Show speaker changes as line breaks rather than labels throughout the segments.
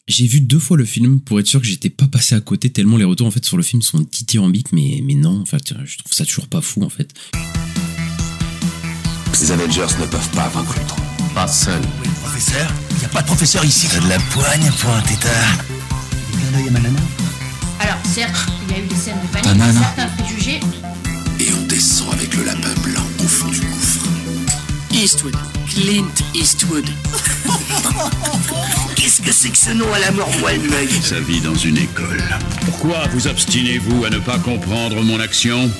J'ai vu 2 fois le film pour être sûr que j'étais pas passé à côté tellement les retours en fait sur le film sont dithyrambiques, mais non, en fait, je trouve ça toujours pas fou en fait.
Ces Avengers ne peuvent pas vaincre Ultron.
Pas seul.
Oui, le professeur. Il n'y a pas de professeur ici.
T'as de la poigne pour un tétard.
Un œil à ma nana.
Alors, certes, il y a eu des scènes de panique,
Banana.
certains préjugés.
Et on descend avec le lapin blanc au fond du gouffre.
Eastwood. Clint Eastwood. Qu'est-ce que c'est que ce nom à la mort moelle-meuille?
Sa vie dans une école. Pourquoi vous obstinez-vous à ne pas comprendre mon action ?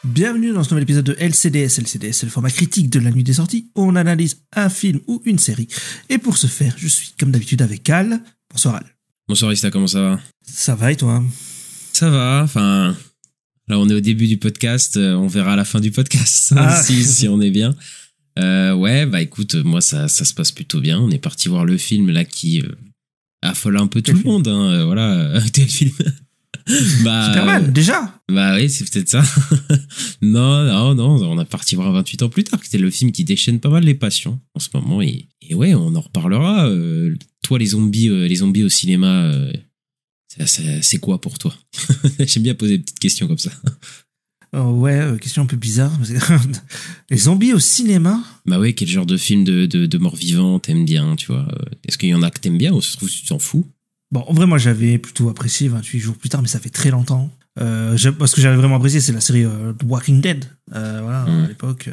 Bienvenue dans ce nouvel épisode de LCDS. LCDS, c'est le format critique de la nuit des sorties où on analyse un film ou une série. Et pour ce faire, je suis comme d'habitude avec Al. Bonsoir Al.
Bonsoir Ista, comment ça va?
Ça va et toi?
Ça va, enfin... Là, on est au début du podcast, on verra à la fin du podcast si on est bien. Ouais, bah écoute, moi ça se passe plutôt bien. On est parti voir le film là qui affole un peu tout le monde. Hein, voilà, quel film? Bah,
Superman, déjà?
Bah oui, c'est peut-être ça. non, on a parti voir 28 ans plus tard, que c'était le film qui déchaîne pas mal les passions en ce moment. Et ouais, on en reparlera. Toi, les zombies au cinéma... c'est quoi pour toi? J'aime bien poser des petites questions comme ça.
Ouais, question un peu bizarre. Les zombies au cinéma?
Bah ouais, quel genre de film de mort vivant t'aimes bien, tu vois? Est-ce qu'il y en a que t'aimes bien ou se trouve tu t'en fous?
Bon, en vrai, moi j'avais plutôt apprécié 28 jours plus tard, mais ça fait très longtemps. Ce que j'avais vraiment apprécié, c'est la série The Walking Dead. À l'époque,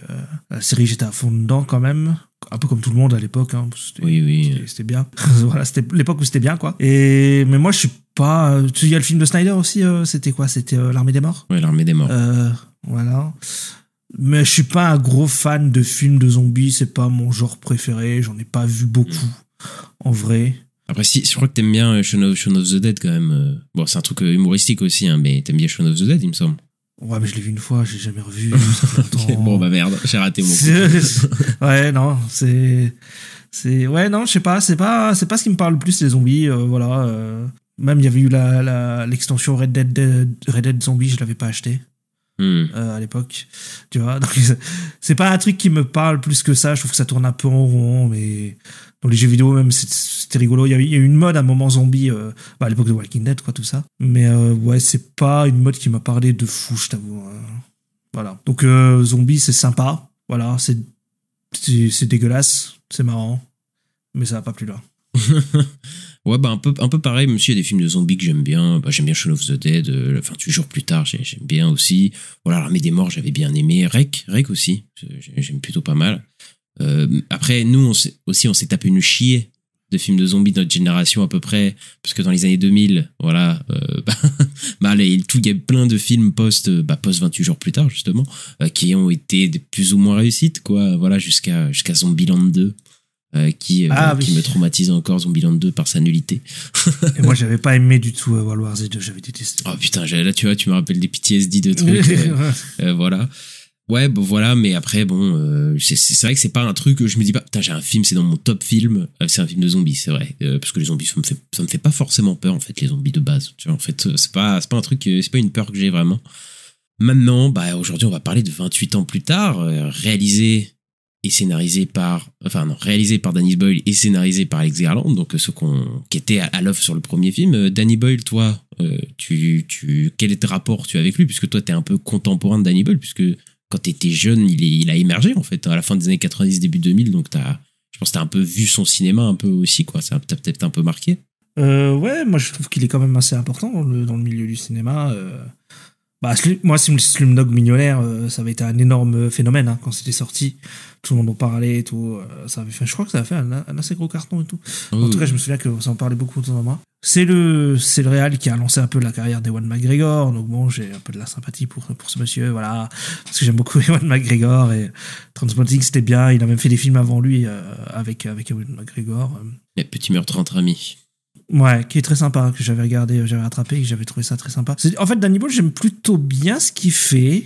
la série, j'étais à fond dedans quand même. Un peu comme tout le monde à l'époque. Hein, c'était bien. Voilà, c'était l'époque où c'était bien, quoi. Mais moi, je suis pas... Il y a le film de Snyder aussi, c'était quoi? C'était L'Armée des Morts?
Ouais, L'Armée des Morts.
Voilà. Mais je suis pas un gros fan de films de zombies, c'est pas mon genre préféré, j'en ai pas vu beaucoup, en vrai.
Après, si, je crois que t'aimes bien Shaun of the Dead quand même. Bon, c'est un truc humoristique aussi, hein, mais t'aimes bien Shaun of the Dead, il me semble.
Ouais, mais je l'ai vu une fois, j'ai jamais revu. Ça fait longtemps.
Okay, bon, bah merde, j'ai raté mon coup.
Ouais, non, ouais, non, je sais pas, c'est pas ce qui me parle le plus, les zombies, voilà. Même, il y avait eu l'extension Red Dead Zombie, je l'avais pas acheté. À l'époque, tu vois. Donc, c'est pas un truc qui me parle plus que ça, je trouve que ça tourne un peu en rond, mais dans les jeux vidéo même c'était rigolo. Il y a eu une mode à un moment zombie à l'époque de Walking Dead, quoi, tout ça, mais ouais, c'est pas une mode qui m'a parlé de fou, je t'avoue. Voilà, donc zombie, c'est sympa, voilà, c'est dégueulasse, c'est marrant, mais ça va pas plus loin.
Ouais, bah un peu pareil, même s'il y a des films de zombies que j'aime bien. Bah, j'aime bien Shaun of the Dead, 28 jours plus tard, j'aime bien aussi. Voilà, L'Armée des Morts, j'avais bien aimé. Rec aussi, j'aime plutôt pas mal. Après, nous, on s'est tapé une chier de films de zombies de notre génération à peu près, parce que dans les années 2000, voilà, il y a plein de films post 28 jours plus tard, justement, qui ont été plus ou moins réussites, quoi. Voilà, jusqu'à Zombieland 2. Qui me traumatise encore, Zombieland 2, par sa nullité.
Et moi, j'avais pas aimé du tout World War Z, j'avais détesté.
Oh putain, là, tu vois, tu me rappelles des PTSD de trucs. Voilà. Ouais, bon, voilà, mais après, bon, c'est vrai que c'est pas un truc que je me dis pas, putain, j'ai un film, c'est dans mon top film, c'est un film de zombies, c'est vrai. Parce que les zombies, ça me fait pas forcément peur, en fait, les zombies de base. Tu vois, en fait, c'est pas un truc, c'est pas une peur que j'ai vraiment. Maintenant, aujourd'hui, on va parler de 28 ans plus tard, réalisé par Danny Boyle et scénarisé par Alex Garland, donc ceux qui étaient à l'œuvre sur le premier film. Danny Boyle, toi, quel est ton rapport tu as avec lui, puisque toi t'es un peu contemporain de Danny Boyle, puisque quand t'étais jeune, il a émergé en fait à la fin des années 90, début 2000, donc je pense que t'as un peu vu son cinéma un peu aussi, quoi. Ça t'a peut-être un peu marqué.
Ouais, moi je trouve qu'il est quand même assez important dans le milieu du cinéma. Moi, Slumdog Millionnaire, ça avait été un énorme phénomène, hein, quand c'était sorti. Tout le monde en parlait et tout. Je crois que ça a fait un assez gros carton et tout. En tout cas, je me souviens que ça en parlait beaucoup autour de moi. C'est le réal qui a lancé un peu la carrière d'Ewan McGregor. Donc bon, j'ai un peu de la sympathie pour ce monsieur, voilà. Parce que j'aime beaucoup Ewan McGregor et Trainspotting, c'était bien. Il a même fait des films avant lui, avec Ewan McGregor.
Et Petit meurtre entre amis.
Ouais, qui est très sympa, que j'avais regardé, j'avais rattrapé et que j'avais trouvé ça très sympa. En fait, Danny Boyle, j'aime plutôt bien ce qu'il fait.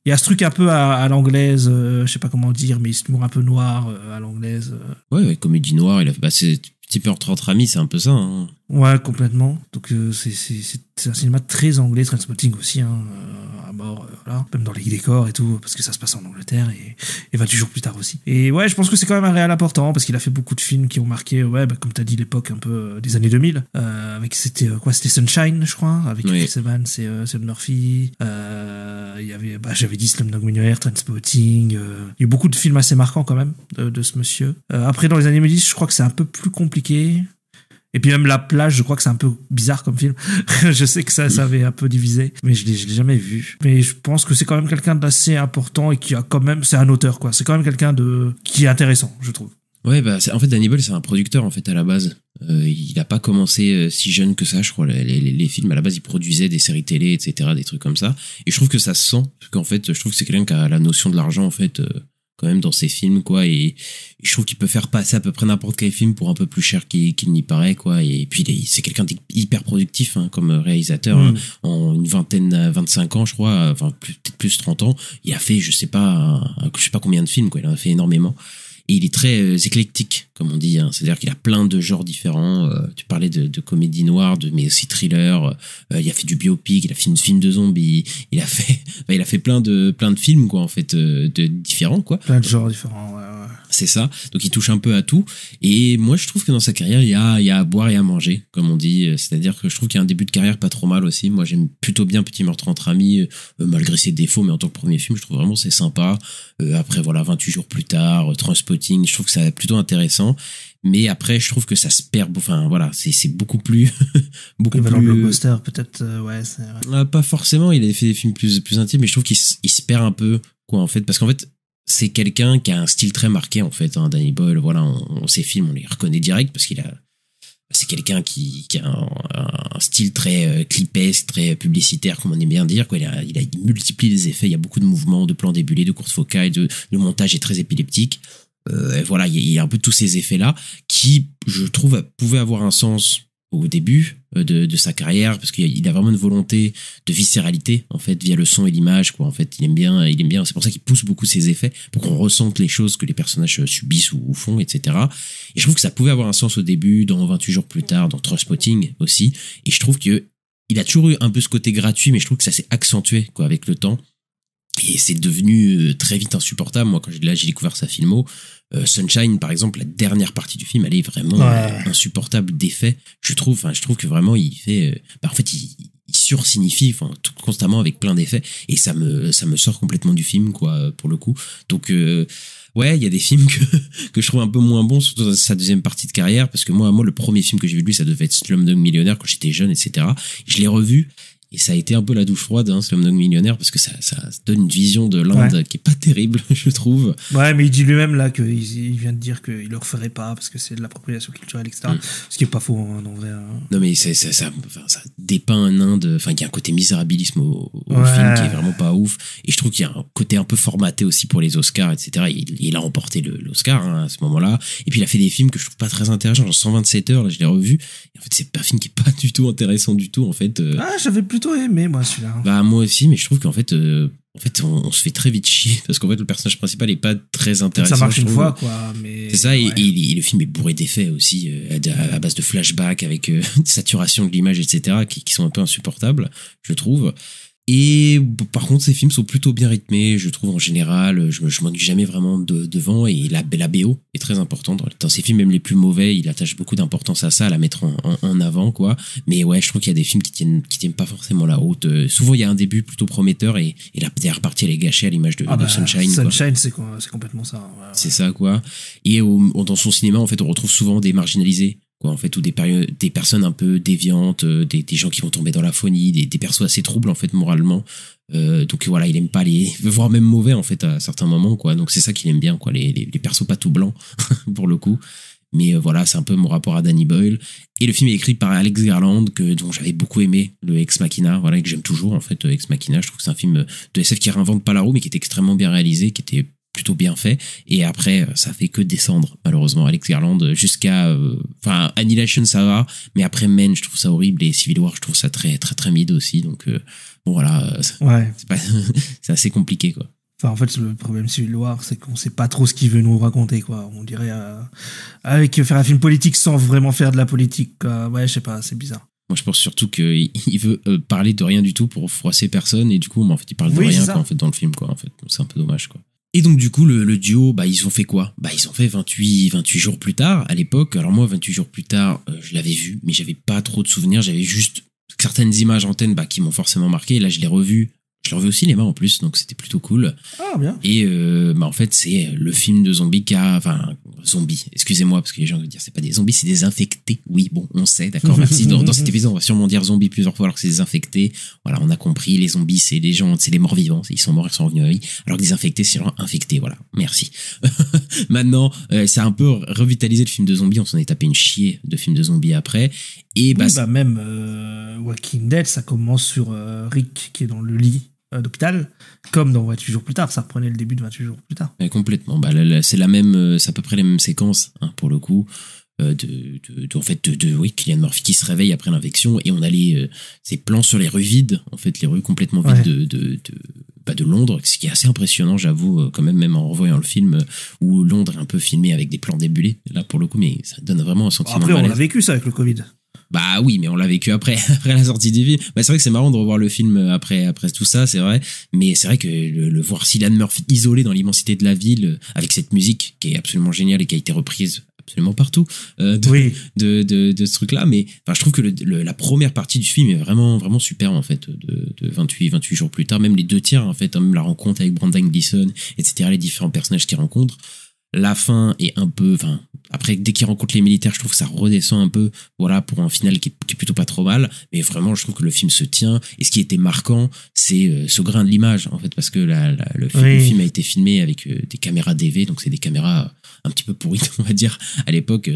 Il y a ce truc un peu à l'anglaise, je sais pas comment dire, mais c'est un peu noir à l'anglaise.
Ouais, comédie noire, c'est Petit meurtre entre amis, c'est un peu ça. Hein.
Ouais, complètement. Donc c'est un cinéma très anglais, Trainspotting aussi, hein, à mort, voilà. Même dans les décors et tout, parce que ça se passe en Angleterre et 28 jours plus tard aussi. Et ouais, je pense que c'est quand même un réal important, parce qu'il a fait beaucoup de films qui ont marqué, ouais, bah, comme t'as dit, l'époque un peu des années 2000, avec c'était Sunshine, je crois, avec Chris Evans et Cillian Murphy. Il y avait, bah, j'avais dit Slumdog Millionaire, Trainspotting. Il y a eu beaucoup de films assez marquants quand même de ce monsieur. Après, dans les années 2010, je crois que c'est un peu plus compliqué. Et puis même La Plage, je crois que c'est un peu bizarre comme film. Je sais que ça avait un peu divisé, mais je l'ai jamais vu. Mais je pense que c'est quand même quelqu'un d'assez important et qui a quand même, c'est un auteur, quoi. C'est quand même quelqu'un qui est intéressant, je trouve.
Ouais, bah, en fait, Danny Boyle, c'est un producteur, en fait, à la base. Il a pas commencé si jeune que ça, je crois. Les films, à la base, il produisait des séries télé, etc., des trucs comme ça. Et je trouve que ça se sent, parce qu'en fait, je trouve que c'est quelqu'un qui a la notion de l'argent, en fait, quand même dans ses films, quoi, et je trouve qu'il peut faire passer à peu près n'importe quel film pour un peu plus cher qu'il n'y paraît, quoi. Et puis c'est quelqu'un d'hyper productif, hein, comme réalisateur, hein. En une vingtaine, 25 ans, je crois, enfin peut-être plus 30 ans, il a fait je sais pas combien de films, quoi. Il en a fait énormément. Et il est très éclectique, comme on dit, hein. C'est-à-dire qu'il a plein de genres différents. Tu parlais de comédie noire, mais aussi thriller. Il a fait du biopic, il a fait une film de zombies. Il a fait plein de films, quoi, en fait, de différents, quoi.
Plein de genres différents, ouais.
C'est ça. Donc il touche un peu à tout. Et moi, je trouve que dans sa carrière, il y a à boire et à manger, comme on dit. C'est-à-dire que je trouve qu'il y a un début de carrière pas trop mal aussi. Moi, j'aime plutôt bien Petit meurtre entre amis, malgré ses défauts, mais en tant que premier film, je trouve vraiment c'est sympa. Après, voilà, 28 jours plus tard, Trainspotting, je trouve que c'est plutôt intéressant. Mais après, je trouve que ça se perd. Enfin, voilà, c'est beaucoup plus, beaucoup plus.
Blockbuster, peut-être, ouais, c'est vrai.
Pas forcément. Il a fait des films plus intimes, mais je trouve qu'il se perd un peu, quoi, en fait, parce qu'en fait, c'est quelqu'un qui a un style très marqué, en fait, hein, Danny Boyle. Voilà, ses films, on les reconnaît direct parce c'est quelqu'un qui a un style très clipesque, très publicitaire, comme on aime bien dire, quoi. Il multiplie les effets. Il y a beaucoup de mouvements, de plans débulés, de courtes focales, le montage est très épileptique. Voilà, il y a un peu tous ces effets-là qui, je trouve, pouvaient avoir un sens au début de sa carrière, parce qu'il a vraiment une volonté de viscéralité, en fait, via le son et l'image, quoi. En fait, il aime bien, c'est pour ça qu'il pousse beaucoup ses effets, pour qu'on ressente les choses que les personnages subissent ou font, etc. Et je trouve que ça pouvait avoir un sens au début, dans 28 jours plus tard, dans Trainspotting aussi, et je trouve que il a toujours eu un peu ce côté gratuit, mais je trouve que ça s'est accentué, quoi, avec le temps. Et c'est devenu très vite insupportable. Moi, quand j'ai découvert sa filmo, Sunshine, par exemple, la dernière partie du film, elle est vraiment insupportable d'effets. Je trouve que vraiment, il fait, en fait, il sursignifie, enfin, constamment avec plein d'effets. Et ça me sort complètement du film, quoi, pour le coup. Donc, ouais, il y a des films que je trouve un peu moins bons, surtout dans sa deuxième partie de carrière, parce que moi, le premier film que j'ai vu de lui, ça devait être Slumdog Millionaire quand j'étais jeune, etc. Je l'ai revu. Et ça a été un peu la douche froide, hein, Slumdog Millionaire, parce que ça donne une vision de l'Inde qui est pas terrible, je trouve.
Ouais, mais il dit lui-même là qu'il vient de dire qu'il le referait pas parce que c'est de l'appropriation culturelle, etc. Ce qui est pas faux, hein, en vrai. Hein.
Non, mais ça dépeint un Inde, enfin, il y a un côté misérabilisme au film qui est vraiment pas ouf. Et je trouve qu'il y a un côté un peu formaté aussi pour les Oscars, etc. Il a remporté l'Oscar, hein, à ce moment-là. Et puis il a fait des films que je trouve pas très intéressants, genre 127 heures, là, je l'ai revu. Et en fait, c'est pas un film qui est pas du tout intéressant du tout, en fait.
J'avais plutôt aimé, moi, celui-là.
Bah, moi aussi, mais je trouve qu'en fait, on se fait très vite chier, parce qu'en fait, le personnage principal est pas très intéressant.
Ça marche une fois, quoi, mais.
C'est ça, et le film est bourré d'effets aussi, à base de flashbacks, avec des saturations de l'image, etc., qui sont un peu insupportables, je trouve. Et par contre, ces films sont plutôt bien rythmés, je trouve, en général. Je m'ennuie jamais vraiment devant, et la BO est très importante. Dans ces films, même les plus mauvais, il attache beaucoup d'importance à ça, à la mettre en avant, quoi. Mais ouais, je trouve qu'il y a des films qui tiennent pas forcément la route. Souvent, il y a un début plutôt prometteur, et la dernière partie, elle est gâchée à l'image de Sunshine.
Sunshine, c'est complètement ça. Ouais.
C'est ça, quoi. Et dans son cinéma, en fait, on retrouve souvent des marginalisés, quoi, en fait, ou des personnes un peu déviantes, des gens qui vont tomber dans la phonie, des persos assez troubles, en fait, moralement. Donc voilà, il aime pas voire même mauvais, en fait, à certains moments, quoi. Donc c'est ça qu'il aime bien, quoi, les persos pas tout blancs, pour le coup. Mais voilà, c'est un peu mon rapport à Danny Boyle. Et le film est écrit par Alex Garland, dont j'avais beaucoup aimé, le Ex Machina, voilà, et que j'aime toujours, en fait, Ex Machina. Je trouve que c'est un film de SF qui réinvente pas la roue, mais qui est extrêmement bien réalisé, qui était plutôt bien fait, et après ça fait que descendre, malheureusement, Alex Garland, jusqu'à Annihilation, ça va, mais après Men, je trouve ça horrible, et Civil War, je trouve ça très très très mid aussi, donc bon, voilà, c'est assez compliqué, quoi.
Enfin, en fait, le problème Civil War, c'est qu'on sait pas trop ce qu'il veut nous raconter, quoi. On dirait avec faire un film politique sans vraiment faire de la politique, quoi. Ouais, je sais pas, c'est bizarre.
Moi, je pense surtout qu'il veut parler de rien du tout pour froisser personne, et du coup, en fait, il parle de
Oui,
rien,
c'est ça.
quoi, en fait, dans le film, quoi. En fait, c'est un peu dommage, quoi. Et donc, du coup, le duo, bah, ils ont fait quoi? Bah, ils ont fait 28 jours plus tard, à l'époque. Alors, moi, 28 jours plus tard, je l'avais vu, mais j'avais pas trop de souvenirs. J'avais juste certaines images en tête, bah, qui m'ont forcément marqué. Et là, je l'ai revu. Je l'ai revu au cinéma, en plus, donc c'était plutôt cool.
Ah, bien.
Et, bah, en fait, c'est le film de zombies zombies, excusez-moi, parce que les gens veulent dire c'est pas des zombies, c'est des infectés. Oui, bon, on sait, d'accord, merci. Dans cet épisode, on va sûrement dire zombies plusieurs fois, alors que c'est des infectés. Voilà, on a compris, les zombies, c'est les gens, c'est les morts vivants, ils sont morts, ils sont revenus à vie. Alors que des infectés, c'est genre infectés, voilà, merci. Maintenant, ça a un peu revitalisé le film de zombies, on s'en est tapé une chier de films de zombies après. Et bah,
Oui, bah même Walking Dead, ça commence sur Rick qui est dans le lit d'hôpital, comme dans 28 jours plus tard, ça reprenait le début de 28 jours plus tard.
complètement. Bah, là, c'est la même, c'est à peu près les mêmes séquences, hein, pour le coup. Oui, Cillian Murphy qui se réveille après l'infection, et on a ces plans sur les rues vides, en fait, les rues complètement vides de Londres, ce qui est assez impressionnant, j'avoue, quand même en revoyant le film, où Londres est un peu filmé avec des plans débulés, là, pour le coup, mais ça donne vraiment un sentiment
Après,
de
on
malaise.
l'a vécu ça avec le Covid.
Bah oui, mais on l'a vécu après la sortie du film. Bah, c'est vrai que c'est marrant de revoir le film après tout ça, c'est vrai. Mais c'est vrai que le voir Cillian Murphy isolé dans l'immensité de la ville, avec cette musique qui est absolument géniale et qui a été reprise absolument partout de ce truc-là. Mais enfin, je trouve que la première partie du film est vraiment, vraiment super, en fait, de 28 jours plus tard. Même les deux tiers, en fait, même la rencontre avec Brendan Gleeson, etc., les différents personnages qu'il rencontre. La fin est un peu, enfin, après, dès qu'il rencontre les militaires, je trouve que ça redescend un peu, voilà, pour un final qui est plutôt pas trop mal, mais vraiment, je trouve que le film se tient, et ce qui était marquant, c'est ce grain de l'image, en fait, parce que le film a été filmé avec des caméras DV, donc c'est des caméras un petit peu pourries, on va dire, à l'époque,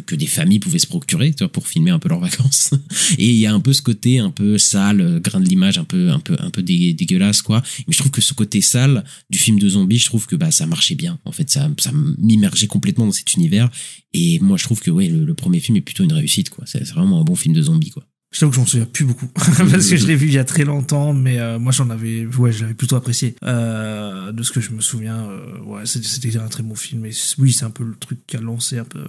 que des familles pouvaient se procurer, tu vois, pour filmer un peu leurs vacances. Et il y a un peu ce côté un peu sale, grain de l'image un peu dégueulasse, quoi. Mais je trouve que ce côté sale du film de zombies, je trouve que ça marchait bien. En fait, ça m'immergeait complètement dans cet univers. Et moi, je trouve que ouais, le premier film est plutôt une réussite, quoi. C'est vraiment un bon film de zombies, quoi.
Je t'avoue que j'en souviens plus beaucoup parce que je l'ai vu il y a très longtemps, mais moi je l'avais plutôt apprécié. De ce que je me souviens, c'était un très bon film. Et oui, c'est un peu le truc qui a lancé un peu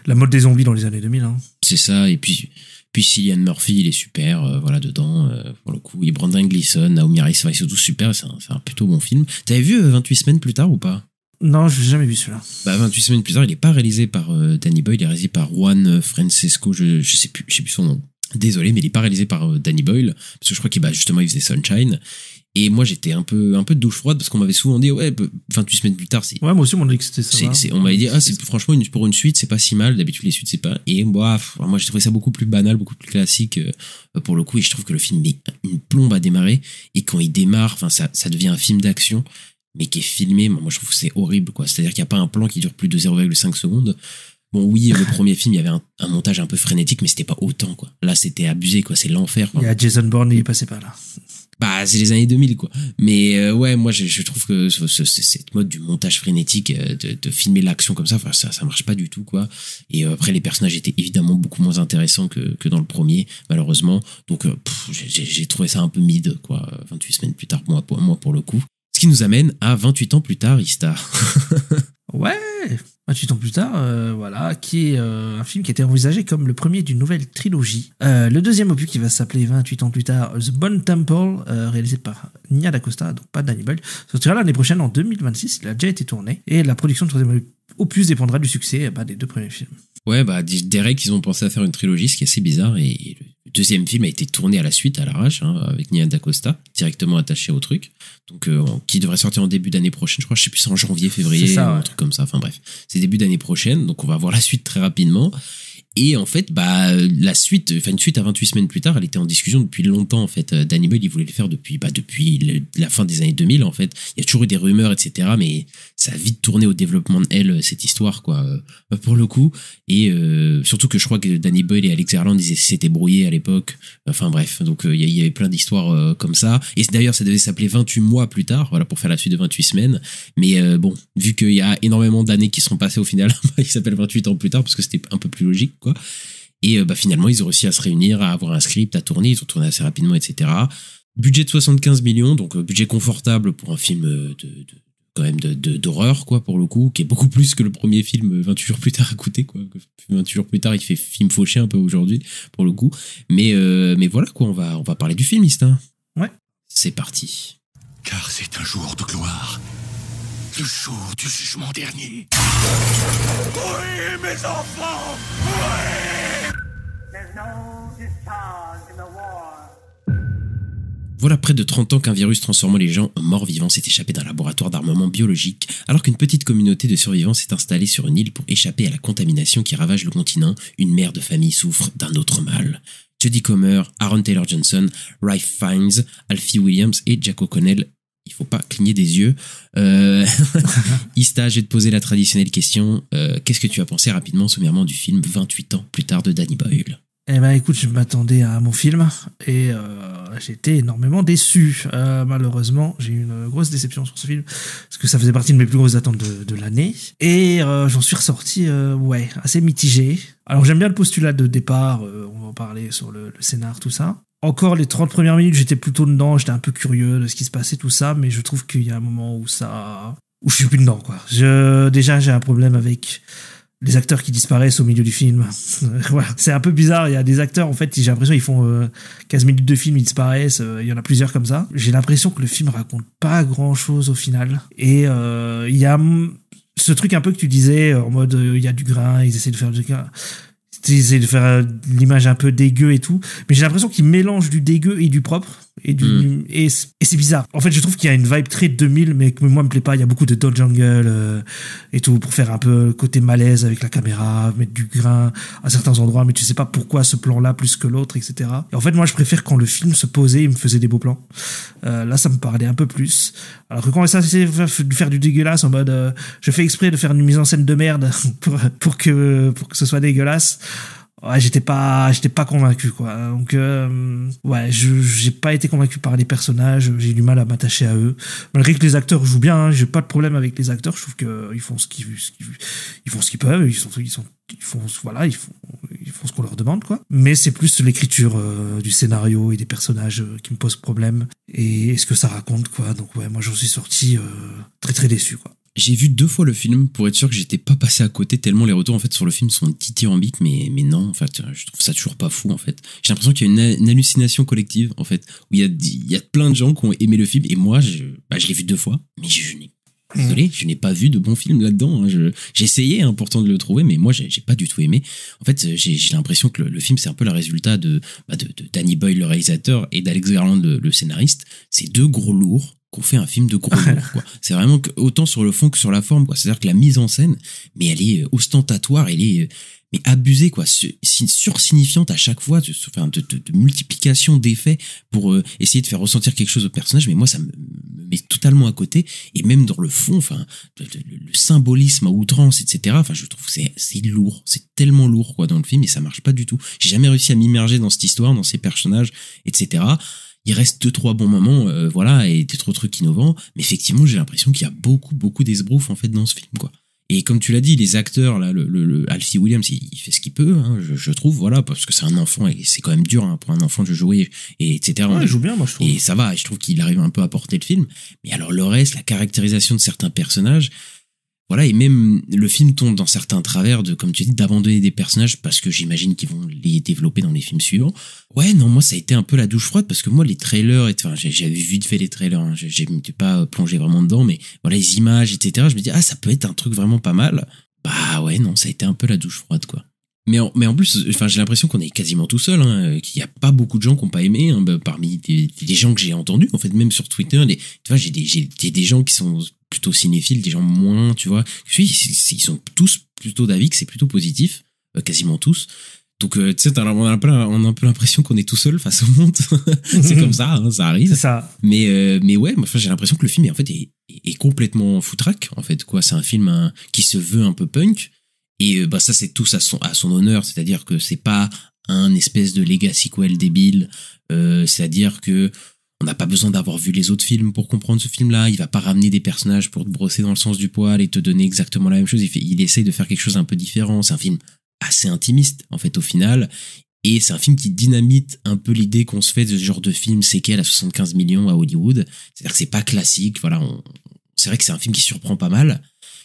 la mode des zombies dans les années 2000. Hein.
C'est ça. Et puis Cillian Murphy, il est super, voilà, dedans, pour le coup. Et Brendan Gleeson, Naomi Harris, ils sont tous super. C'est un plutôt bon film. T'avais vu 28 semaines plus tard ou pas?
Non, je l'ai jamais vu celui-là.
28 semaines plus tard, il est pas réalisé par Danny Boyle, il est réalisé par Juan Francesco, je sais plus son nom. Désolé, mais il est pas réalisé par Danny Boyle, parce que je crois qu'il justement il faisait Sunshine. Et moi j'étais un peu de douche froide parce qu'on m'avait souvent dit 28 semaines plus tard, c'est.
Ouais, moi aussi on m'a dit que c'était ça.
On m'avait dit franchement pour une suite c'est pas si mal. D'habitude les suites c'est pas. Et moi j'ai trouvé ça beaucoup plus banal, beaucoup plus classique pour le coup. Et je trouve que le film met une plombe à démarrer. Et quand il démarre, enfin ça devient un film d'action, mais qui est filmé. Moi je trouve que c'est horrible, quoi. C'est-à-dire qu'il y a pas un plan qui dure plus de 0,5 secondes. Bon, oui, le premier film, il y avait un montage un peu frénétique, mais c'était pas autant, quoi. Là, c'était abusé, quoi. C'est l'enfer, quoi.
Il y a Jason Bourne, il est passé par là.
Bah, c'est les années 2000, quoi. Mais ouais, moi, je trouve que cette mode du montage frénétique, de filmer l'action comme ça, ça marche pas du tout, quoi. Et après, les personnages étaient évidemment beaucoup moins intéressants que dans le premier, malheureusement. Donc, j'ai trouvé ça un peu mid, quoi. 28 semaines plus tard, moi, pour le coup. Ce qui nous amène à 28 ans plus tard, Ista.
Ouais, 28 ans plus tard, voilà, qui est un film qui a été envisagé comme le premier d'une nouvelle trilogie. Le deuxième opus qui va s'appeler 28 ans plus tard, The Bone Temple, réalisé par Nia DaCosta, donc pas Danny Boyle, sortira l'année prochaine en 2026, il a déjà été tourné, et la production du troisième opus dépendra du succès des deux premiers films. Ouais,
Derek, ils ont pensé à faire une trilogie, ce qui est assez bizarre, et le deuxième film a été tourné à la suite, à l'arrache, hein, avec Nia DaCosta, directement attaché au truc, donc qui devrait sortir en début d'année prochaine, je crois, je sais plus, c'est en janvier, février,
ça, ouais.
Un truc comme ça, enfin bref, c'est début d'année prochaine, donc on va voir la suite très rapidement. Et en fait, une suite à 28 semaines plus tard, elle était en discussion depuis longtemps, en fait. Danny Boyle, il voulait le faire depuis la fin des années 2000, en fait. Il y a toujours eu des rumeurs, etc., mais ça a vite tourné au développement de cette histoire, quoi, pour le coup. Et surtout que je crois que Danny Boyle et Alex Garland, ils s'étaient brouillés à l'époque. Enfin bref, donc il y avait plein d'histoires comme ça. Et d'ailleurs, ça devait s'appeler 28 mois plus tard, voilà, pour faire la suite de 28 semaines. Mais bon, vu qu'il y a énormément d'années qui sont passées au final, il s'appelle 28 ans plus tard, parce que c'était un peu plus logique, quoi. Et finalement, ils ont réussi à se réunir, à avoir un script, à tourner. Ils ont tourné assez rapidement, etc. Budget de 75 millions, donc budget confortable pour un film quand même d'horreur, quoi, pour le coup, qui est beaucoup plus que le premier film 28 jours plus tard a coûté, quoi. 28 jours plus tard, il fait film fauché un peu aujourd'hui, pour le coup. Mais voilà, quoi, on va parler du film, Istin.
Ouais.
C'est parti.
Car c'est un jour de gloire. Le jour du jugement dernier. Oui, mes enfants! Oui!
Voilà près de 30 ans qu'un virus transformant les gens en morts-vivants s'est échappé d'un laboratoire d'armement biologique, alors qu'une petite communauté de survivants s'est installée sur une île pour échapper à la contamination qui ravage le continent. Une mère de famille souffre d'un autre mal. Jodie Comer, Aaron Taylor Johnson, Ralph Fiennes, Alfie Williams et Jack O'Connell. Il faut pas cligner des yeux. Ista, je vais te poser la traditionnelle question. Qu'est-ce que tu as pensé rapidement, sommairement, du film 28 ans plus tard de Danny Boyle?
Eh ben écoute, je m'attendais à mon film et j'étais énormément déçu. Malheureusement, j'ai eu une grosse déception sur ce film parce que ça faisait partie de mes plus grosses attentes de l'année et j'en suis ressorti assez mitigé. Alors j'aime bien le postulat de départ, on va en parler sur le scénar, tout ça. Encore les 30 premières minutes, j'étais plutôt dedans, j'étais un peu curieux de ce qui se passait, tout ça, mais je trouve qu'il y a un moment où je suis plus dedans, quoi. Déjà, j'ai un problème avec les acteurs qui disparaissent au milieu du film. Voilà. C'est un peu bizarre, il y a des acteurs, en fait, j'ai l'impression qu'ils font 15 minutes de film, ils disparaissent, il y en a plusieurs comme ça. J'ai l'impression que le film raconte pas grand-chose au final. Et il y a ce truc un peu que tu disais, en mode, il y a du grain, ils essaient de faire du grain. Ils essaient de faire l'image un peu dégueu et tout. Mais j'ai l'impression qu'ils mélangent du dégueu et du propre. Et c'est bizarre. En fait, je trouve qu'il y a une vibe très 2000, mais que moi me plaît pas. Il y a beaucoup de Dodge Jungle et tout pour faire un peu côté malaise avec la caméra, mettre du grain à certains endroits, mais tu sais pas pourquoi ce plan-là plus que l'autre, etc. Et en fait, moi, je préfère quand le film se posait, il me faisait des beaux plans. Là, ça me parlait un peu plus. Alors que quand ça c'est de faire du dégueulasse en mode, je fais exprès de faire une mise en scène de merde pour que ce soit dégueulasse. Ouais, j'étais pas convaincu, quoi. Donc j'ai pas été convaincu par les personnages, j'ai eu du mal à m'attacher à eux. Malgré que les acteurs jouent bien, hein, j'ai pas de problème avec les acteurs, je trouve que ils font ce qu'ils peuvent, ils font ce qu'on leur demande, quoi. Mais c'est plus l'écriture du scénario et des personnages qui me pose problème et ce que ça raconte, quoi. Donc ouais, moi j'en suis sorti très très déçu, quoi.
J'ai vu 2 fois le film pour être sûr que j'étais pas passé à côté, tellement les retours en fait sur le film sont dithyrambiques, mais non, en fait, je trouve ça toujours pas fou, en fait. J'ai l'impression qu'il y a une hallucination collective, en fait, où il y a plein de gens qui ont aimé le film, et moi, je l'ai vu 2 fois, mais désolé, je n'ai pas vu de bon film là-dedans, hein. J'ai essayé, hein, pourtant de le trouver, mais moi, j'ai pas du tout aimé. En fait, j'ai l'impression que le film, c'est un peu le résultat de Danny Boyle, le réalisateur, et d'Alex Garland, le scénariste. C'est 2 gros lourds qu'on fait un film de gros lourds, quoi. C'est vraiment autant sur le fond que sur la forme, quoi. C'est-à-dire que la mise en scène, mais elle est ostentatoire, elle est mais abusée, quoi, sursignifiante à chaque fois, de multiplication d'effets pour essayer de faire ressentir quelque chose au personnage. Mais moi, ça me met totalement à côté, et même dans le fond, enfin, le symbolisme à outrance, etc. Enfin, je trouve que c'est lourd, c'est tellement lourd, quoi, dans le film, et ça marche pas du tout. J'ai jamais réussi à m'immerger dans cette histoire, dans ces personnages, etc. Il reste 2-3 bons moments, et des trucs innovants, mais effectivement, j'ai l'impression qu'il y a beaucoup d'esbrouf, en fait, dans ce film, quoi. Et comme tu l'as dit, les acteurs, là, le Alfie Williams, il fait ce qu'il peut, hein, je trouve, voilà, parce que c'est un enfant, et c'est quand même dur, hein, pour un enfant de jouer, et etc.
Ouais, il joue bien, moi, je trouve.
Et ça va, et je trouve qu'il arrive un peu à porter le film. Mais alors, le reste, la caractérisation de certains personnages, voilà, et même le film tombe dans certains travers de, comme tu dis, d'abandonner des personnages parce que j'imagine qu'ils vont les développer dans les films suivants. Ouais, non, moi, ça a été un peu la douche froide parce que moi, les trailers, enfin, j'avais vu vite fait les trailers, hein, j'étais pas plongé vraiment dedans, mais voilà, les images, etc. Je me dis, ça peut être un truc vraiment pas mal. Bah ouais, non, ça a été un peu la douche froide, quoi. Mais en plus, enfin, j'ai l'impression qu'on est quasiment tout seul, hein, qu'il y a pas beaucoup de gens qui ont pas aimé, hein, parmi les gens que j'ai entendus, en fait, même sur Twitter, tu vois, j'ai des gens qui sont plutôt cinéphiles, des gens moins, tu vois, ils sont tous plutôt d'avis que c'est plutôt positif, quasiment tous. Donc, tu sais, on a un peu l'impression qu'on est tout seul face au monde. C'est comme ça, hein, ça arrive.
C'est ça.
Mais ouais, enfin, j'ai l'impression que le film, en fait, est complètement foutraque, en fait, quoi. C'est un film qui se veut un peu punk. Et ça, c'est tous à son honneur, c'est-à-dire que c'est pas un espèce de legacy sequel débile, c'est-à-dire que on n'a pas besoin d'avoir vu les autres films pour comprendre ce film-là. Il va pas ramener des personnages pour te brosser dans le sens du poil et te donner exactement la même chose. Il essaye de faire quelque chose un peu différent. C'est un film assez intimiste, en fait, au final. Et c'est un film qui dynamite un peu l'idée qu'on se fait de ce genre de film séquel à 75 millions à Hollywood. C'est-à-dire que c'est pas classique, voilà. C'est vrai que c'est un film qui surprend pas mal.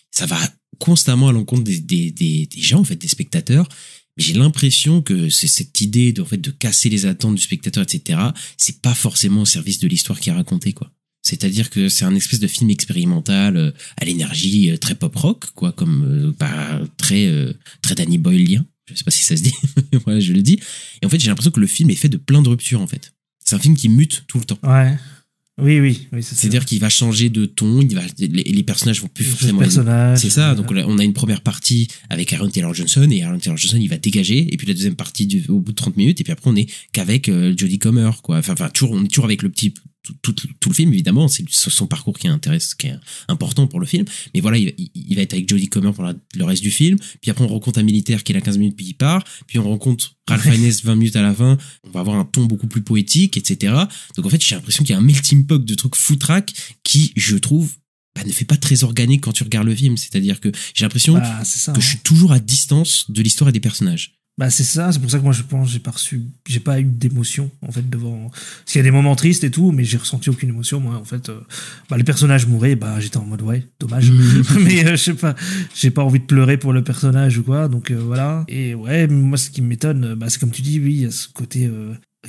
Ça va constamment à l'encontre des gens, en fait, des spectateurs. Mais j'ai l'impression que c'est cette idée de casser les attentes du spectateur, etc. C'est pas forcément au service de l'histoire qui est racontée, quoi. C'est-à-dire que c'est un espèce de film expérimental à l'énergie très pop rock, quoi, comme très Danny Boylien. Je sais pas si ça se dit, voilà, je le dis. Et en fait, j'ai l'impression que le film est fait de plein de ruptures, en fait. C'est un film qui mute tout le temps.
Ouais. Oui,
c'est-à-dire qu'il va changer de ton, les personnages vont plus forcément. C'est ça. Donc on a une première partie avec Aaron Taylor Johnson et Aaron Taylor Johnson il va dégager et puis la deuxième partie au bout de 30 minutes et puis après on est qu'avec Jodie Comer, quoi. Enfin on est toujours avec le petit tout le film, évidemment, c'est son parcours qui est important pour le film, mais voilà, il va être avec Jodie Comer pour le reste du film, puis après on rencontre un militaire qui est là 15 minutes puis il part, puis on rencontre Ralph Fiennes 20 minutes à la fin, on va avoir un ton beaucoup plus poétique, etc. Donc en fait j'ai l'impression qu'il y a un melting pot de trucs foutraques qui, je trouve, ne fait pas très organique quand tu regardes le film, c'est-à-dire que j'ai l'impression que je suis toujours à distance de l'histoire et des personnages.
C'est ça, c'est pour ça que moi je pense j'ai pas eu d'émotion en fait devant. Parce qu'il y a des moments tristes et tout, mais j'ai ressenti aucune émotion moi en fait. Les personnages mouraient, j'étais en mode ouais, dommage. Mais je sais pas, j'ai pas envie de pleurer pour le personnage ou quoi, donc voilà. Et ouais, moi ce qui m'étonne, c'est comme tu dis, oui, il y a ce côté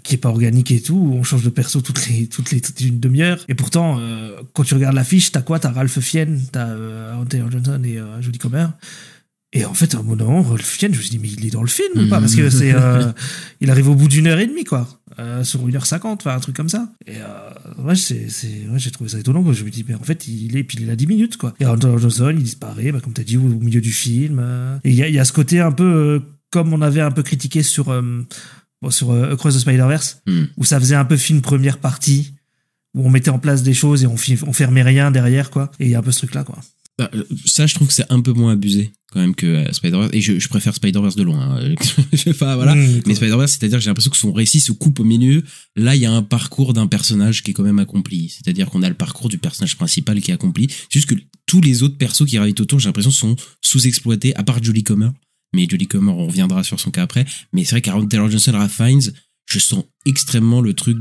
qui est pas organique et tout, on change de perso toutes les une demi-heure. Et pourtant, quand tu regardes l'affiche, t'as quoi? T'as Ralph Fiennes, t'as Aaron Taylor Johnson et Jodie Comer. Et en fait, à un moment, Ralph Fiennes, je me suis dit, mais il est dans le film ou pas? Parce que il arrive au bout d'1h30, quoi. Sur 1h50, enfin, un truc comme ça. Et, j'ai trouvé ça étonnant, quoi. Je me dis, mais en fait, il a 10 minutes, quoi. Et Aaron Johnson, il disparaît, comme t'as dit, au milieu du film. Et il y a ce côté un peu, comme on avait un peu critiqué sur Across the Spider-Verse, où ça faisait un peu film première partie, où on mettait en place des choses et on fermait rien derrière, quoi. Et il y a un peu ce truc-là, quoi.
Ça, je trouve que c'est un peu moins abusé quand même que Spider-Verse, et je préfère Spider-Verse de loin, hein. Voilà. Mais Spider-Verse, c'est-à-dire que j'ai l'impression que son récit se coupe au milieu. Là, il y a un parcours d'un personnage qui est quand même accompli, c'est-à-dire qu'on a le parcours du personnage principal qui est accompli. C'est juste que tous les autres persos qui gravitent autour, j'ai l'impression, sont sous-exploités, à part Jodie Comer. Mais Jodie Comer, on reviendra sur son cas après. Mais c'est vrai qu'Aaron Taylor Johnson, Ralph Fiennes, je sens extrêmement le truc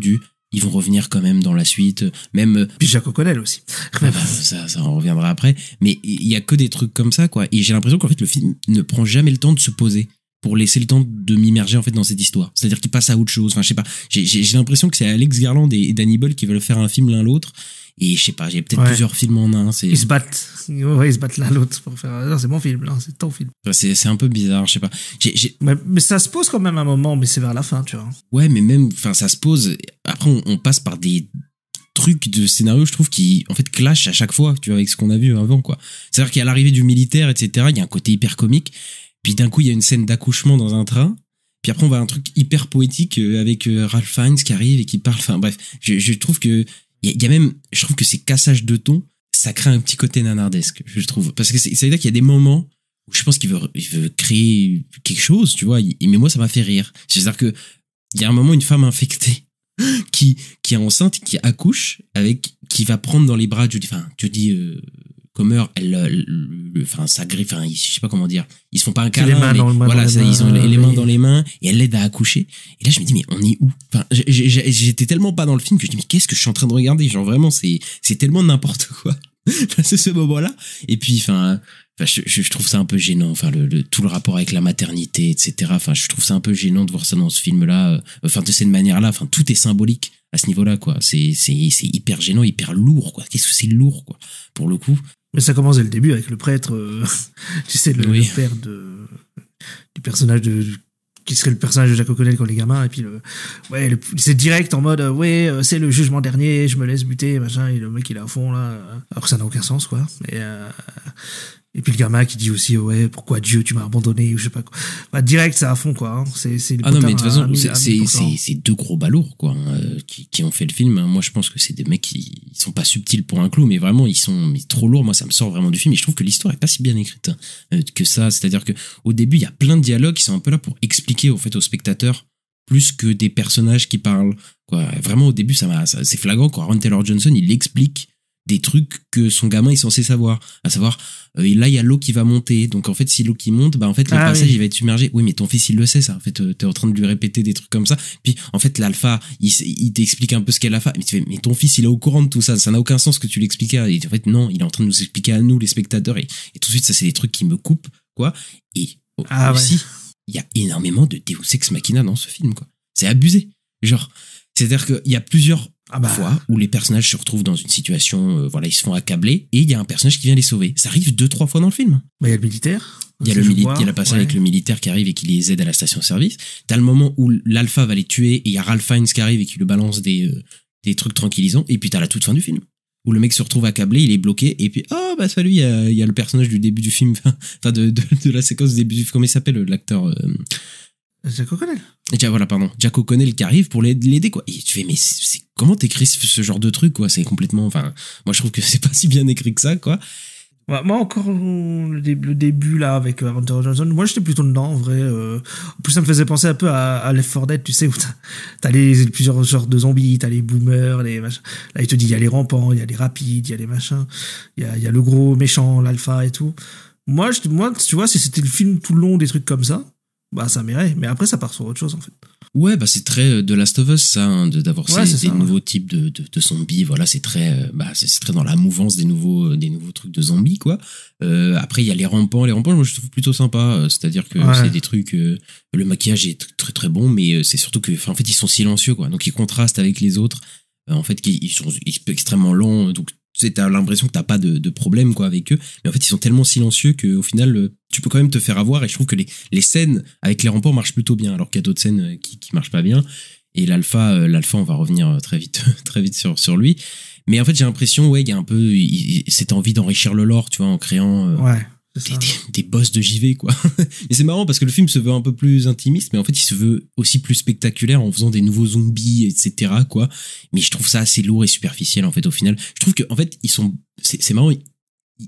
ils vont revenir quand même dans la suite, même.
Puis Jack O'Connell aussi.
Ça on reviendra après. Mais il y a que des trucs comme ça, quoi. Et j'ai l'impression qu'en fait, le film ne prend jamais le temps de se poser pour laisser le temps de m'immerger, en fait, dans cette histoire. C'est-à-dire qu'il passe à autre chose. Enfin, je sais pas. J'ai l'impression que c'est Alex Garland et Danny Boyle qui veulent faire un film l'un l'autre. Et je sais pas, j'ai peut-être plusieurs films en un.
Ils se battent. Ouais, ils se battent l'un l'autre pour faire. Non, c'est mon film, là, c'est ton film.
C'est un peu bizarre, je sais pas.
Mais ça se pose quand même un moment, mais c'est vers la fin, tu vois.
Ouais, mais même, ça se pose. Après, on passe par des trucs de scénario, je trouve, qui, en fait, clashent à chaque fois, tu vois, avec ce qu'on a vu avant, quoi. C'est-à-dire qu'à l'arrivée du militaire, etc., il y a un côté hyper comique. Puis d'un coup, il y a une scène d'accouchement dans un train. Puis après, on va à un truc hyper poétique avec Ralph Fiennes qui arrive et qui parle. Enfin, bref, je trouve que il y a même, je trouve que ces cassages de ton, ça crée un petit côté nanardesque, je trouve. Parce que c'est-à-dire qu'il y a des moments où je pense qu'il veut créer quelque chose, tu vois, mais moi, ça m'a fait rire. C'est-à-dire que il y a un moment, une femme infectée qui est enceinte, qui accouche, qui va prendre dans les bras Jodie Comer, ça griffe, je sais pas comment dire, ils se font pas un câlin, ils ont les mains dans les mains et elle l'aide à accoucher. Et là je me dis mais on est où? Enfin, j'étais tellement pas dans le film que je dis mais qu'est-ce que je suis en train de regarder? Genre vraiment c'est tellement n'importe quoi. C'est ce moment-là. Et puis je trouve ça un peu gênant, tout le rapport avec la maternité, etc. Je trouve ça un peu gênant de voir ça dans ce film-là, de cette manière-là. Tout est symbolique à ce niveau-là, quoi. C'est hyper gênant, hyper lourd, quoi. Qu'est-ce que c'est lourd, quoi, pour le coup.
Mais ça commence dès le début avec le prêtre, tu sais, le père du personnage qui serait le personnage de Jack O'Connell quand les gamins, et puis c'est direct en mode c'est le jugement dernier, je me laisse buter, machin, et le mec il est à fond là, alors que ça n'a aucun sens, quoi. Et puis le gamin qui dit aussi pourquoi Dieu tu m'as abandonné, ou je sais pas quoi. Direct c'est à fond, quoi.
Non mais de toute façon c'est deux gros balourds, quoi, qui ont fait le film. Moi je pense que c'est des mecs qui sont pas subtils pour un clou, mais vraiment ils sont trop lourds. Moi ça me sort vraiment du film et je trouve que l'histoire est pas si bien écrite que ça. C'est-à-dire que au début il y a plein de dialogues qui sont un peu là pour expliquer au fait aux spectateurs plus que des personnages qui parlent, quoi. Vraiment au début c'est flagrant, quoi. Aaron Taylor Johnson il explique des trucs que son gamin est censé savoir, à savoir là il y a l'eau qui va monter, donc en fait si l'eau qui monte, bah en fait le passage il va être submergé. Oui, mais ton fils il le sait ça, en fait t'es en train de lui répéter des trucs comme ça, puis en fait l'alpha il t'explique un peu ce qu'est l'alpha, mais tu fais mais ton fils il est au courant de tout ça, ça n'a aucun sens que tu l'expliques, et en fait non, il est en train de nous expliquer à nous les spectateurs, et tout de suite ça c'est des trucs qui me coupent quoi. Et aussi il y a énormément de Deus Ex Machina dans ce film quoi, c'est abusé, genre c'est-à-dire qu'il y a plusieurs fois où les personnages se retrouvent dans une situation, voilà, ils se font accabler et il y a un personnage qui vient les sauver. Ça arrive 2-3 fois dans le film.
Bah, il y a le militaire.
Il y a la passage avec le militaire qui arrive et qui les aide à la station-service. T'as le moment où l'alpha va les tuer et il y a Ralph Fiennes qui arrive et qui lui balance des trucs tranquillisants. Et puis t'as la toute fin du film où le mec se retrouve accablé, il est bloqué et puis salut, il y a le personnage du début du film, enfin de la séquence du début du film, comment il s'appelle l'acteur
Jack O'Connell.
Jack O'Connell qui arrive pour l'aider quoi. Et tu fais mais c'est comment t'écris ce genre de truc quoi, c'est complètement, enfin moi je trouve que c'est pas si bien écrit que ça quoi.
Ouais, moi encore le début là avec Aaron Taylor Johnson, moi j'étais plutôt dedans en vrai. En plus ça me faisait penser un peu à Left 4 Dead, tu sais, où t'as plusieurs genres de zombies, t'as les boomers, les machins. Là il te dit il y a les rampants, il y a les rapides, il y a les machins, il y a le gros méchant, l'alpha et tout. Moi tu vois, si c'était le film tout le long des trucs comme ça, bah ça m'irait, mais après ça part sur autre chose en fait.
Ouais, bah c'est très The Last of Us ça, hein, d'avoir ces nouveaux types de zombies, voilà, c'est très c'est très dans la mouvance des nouveaux trucs de zombies quoi. Après il y a les rampants moi je trouve plutôt sympa, c'est-à-dire que c'est des trucs, le maquillage est très très bon, mais c'est surtout que en fait ils sont silencieux quoi, donc ils contrastent avec les autres, en fait ils sont extrêmement lents, donc t'as l'impression que t'as pas de problème quoi avec eux, mais en fait ils sont tellement silencieux que au final tu peux quand même te faire avoir, et je trouve que les scènes avec les remports marchent plutôt bien, alors qu'il y a d'autres scènes qui marchent pas bien. Et l'alpha on va revenir très vite sur lui, mais en fait j'ai l'impression il y a un peu cette envie d'enrichir le lore, tu vois, en créant des boss de JV quoi. Et c'est marrant parce que le film se veut un peu plus intimiste, mais en fait il se veut aussi plus spectaculaire en faisant des nouveaux zombies etc quoi. Mais je trouve ça assez lourd et superficiel en fait au final. Je trouve que en fait c'est marrant,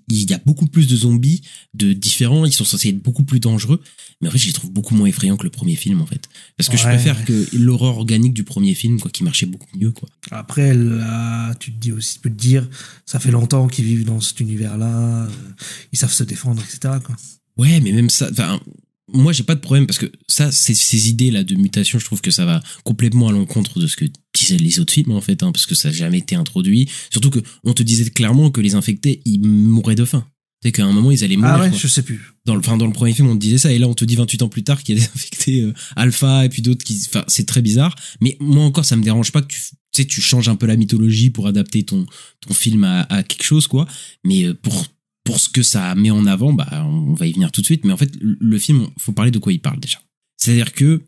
il y a beaucoup plus de zombies de différents, ils sont censés être beaucoup plus dangereux, mais en fait je les trouve beaucoup moins effrayants que le premier film en fait, parce que je préfère que l'horreur organique du premier film quoi, qui marchait beaucoup mieux quoi.
Après là tu peux te dire ça fait longtemps qu'ils vivent dans cet univers là, ils savent se défendre etc quoi.
Ouais, mais même ça, enfin moi j'ai pas de problème, parce que ça ces idées là de mutation, je trouve que ça va complètement à l'encontre de ce que disaient les autres films en fait, hein, parce que ça n'a jamais été introduit, surtout que on te disait clairement que les infectés ils mourraient de faim, c'est qu'à un moment ils allaient mourir.
Ah ouais,
quoi.
je sais plus.
Dans le premier film on te disait ça, et là on te dit 28 ans plus tard qu'il y a des infectés alpha et puis d'autres qui, enfin c'est très bizarre, mais moi encore ça me dérange pas que tu changes un peu la mythologie pour adapter ton film à quelque chose quoi, mais pour ce que ça met en avant, bah on va y venir tout de suite, mais en fait le film, faut parler de quoi il parle déjà. C'est-à-dire que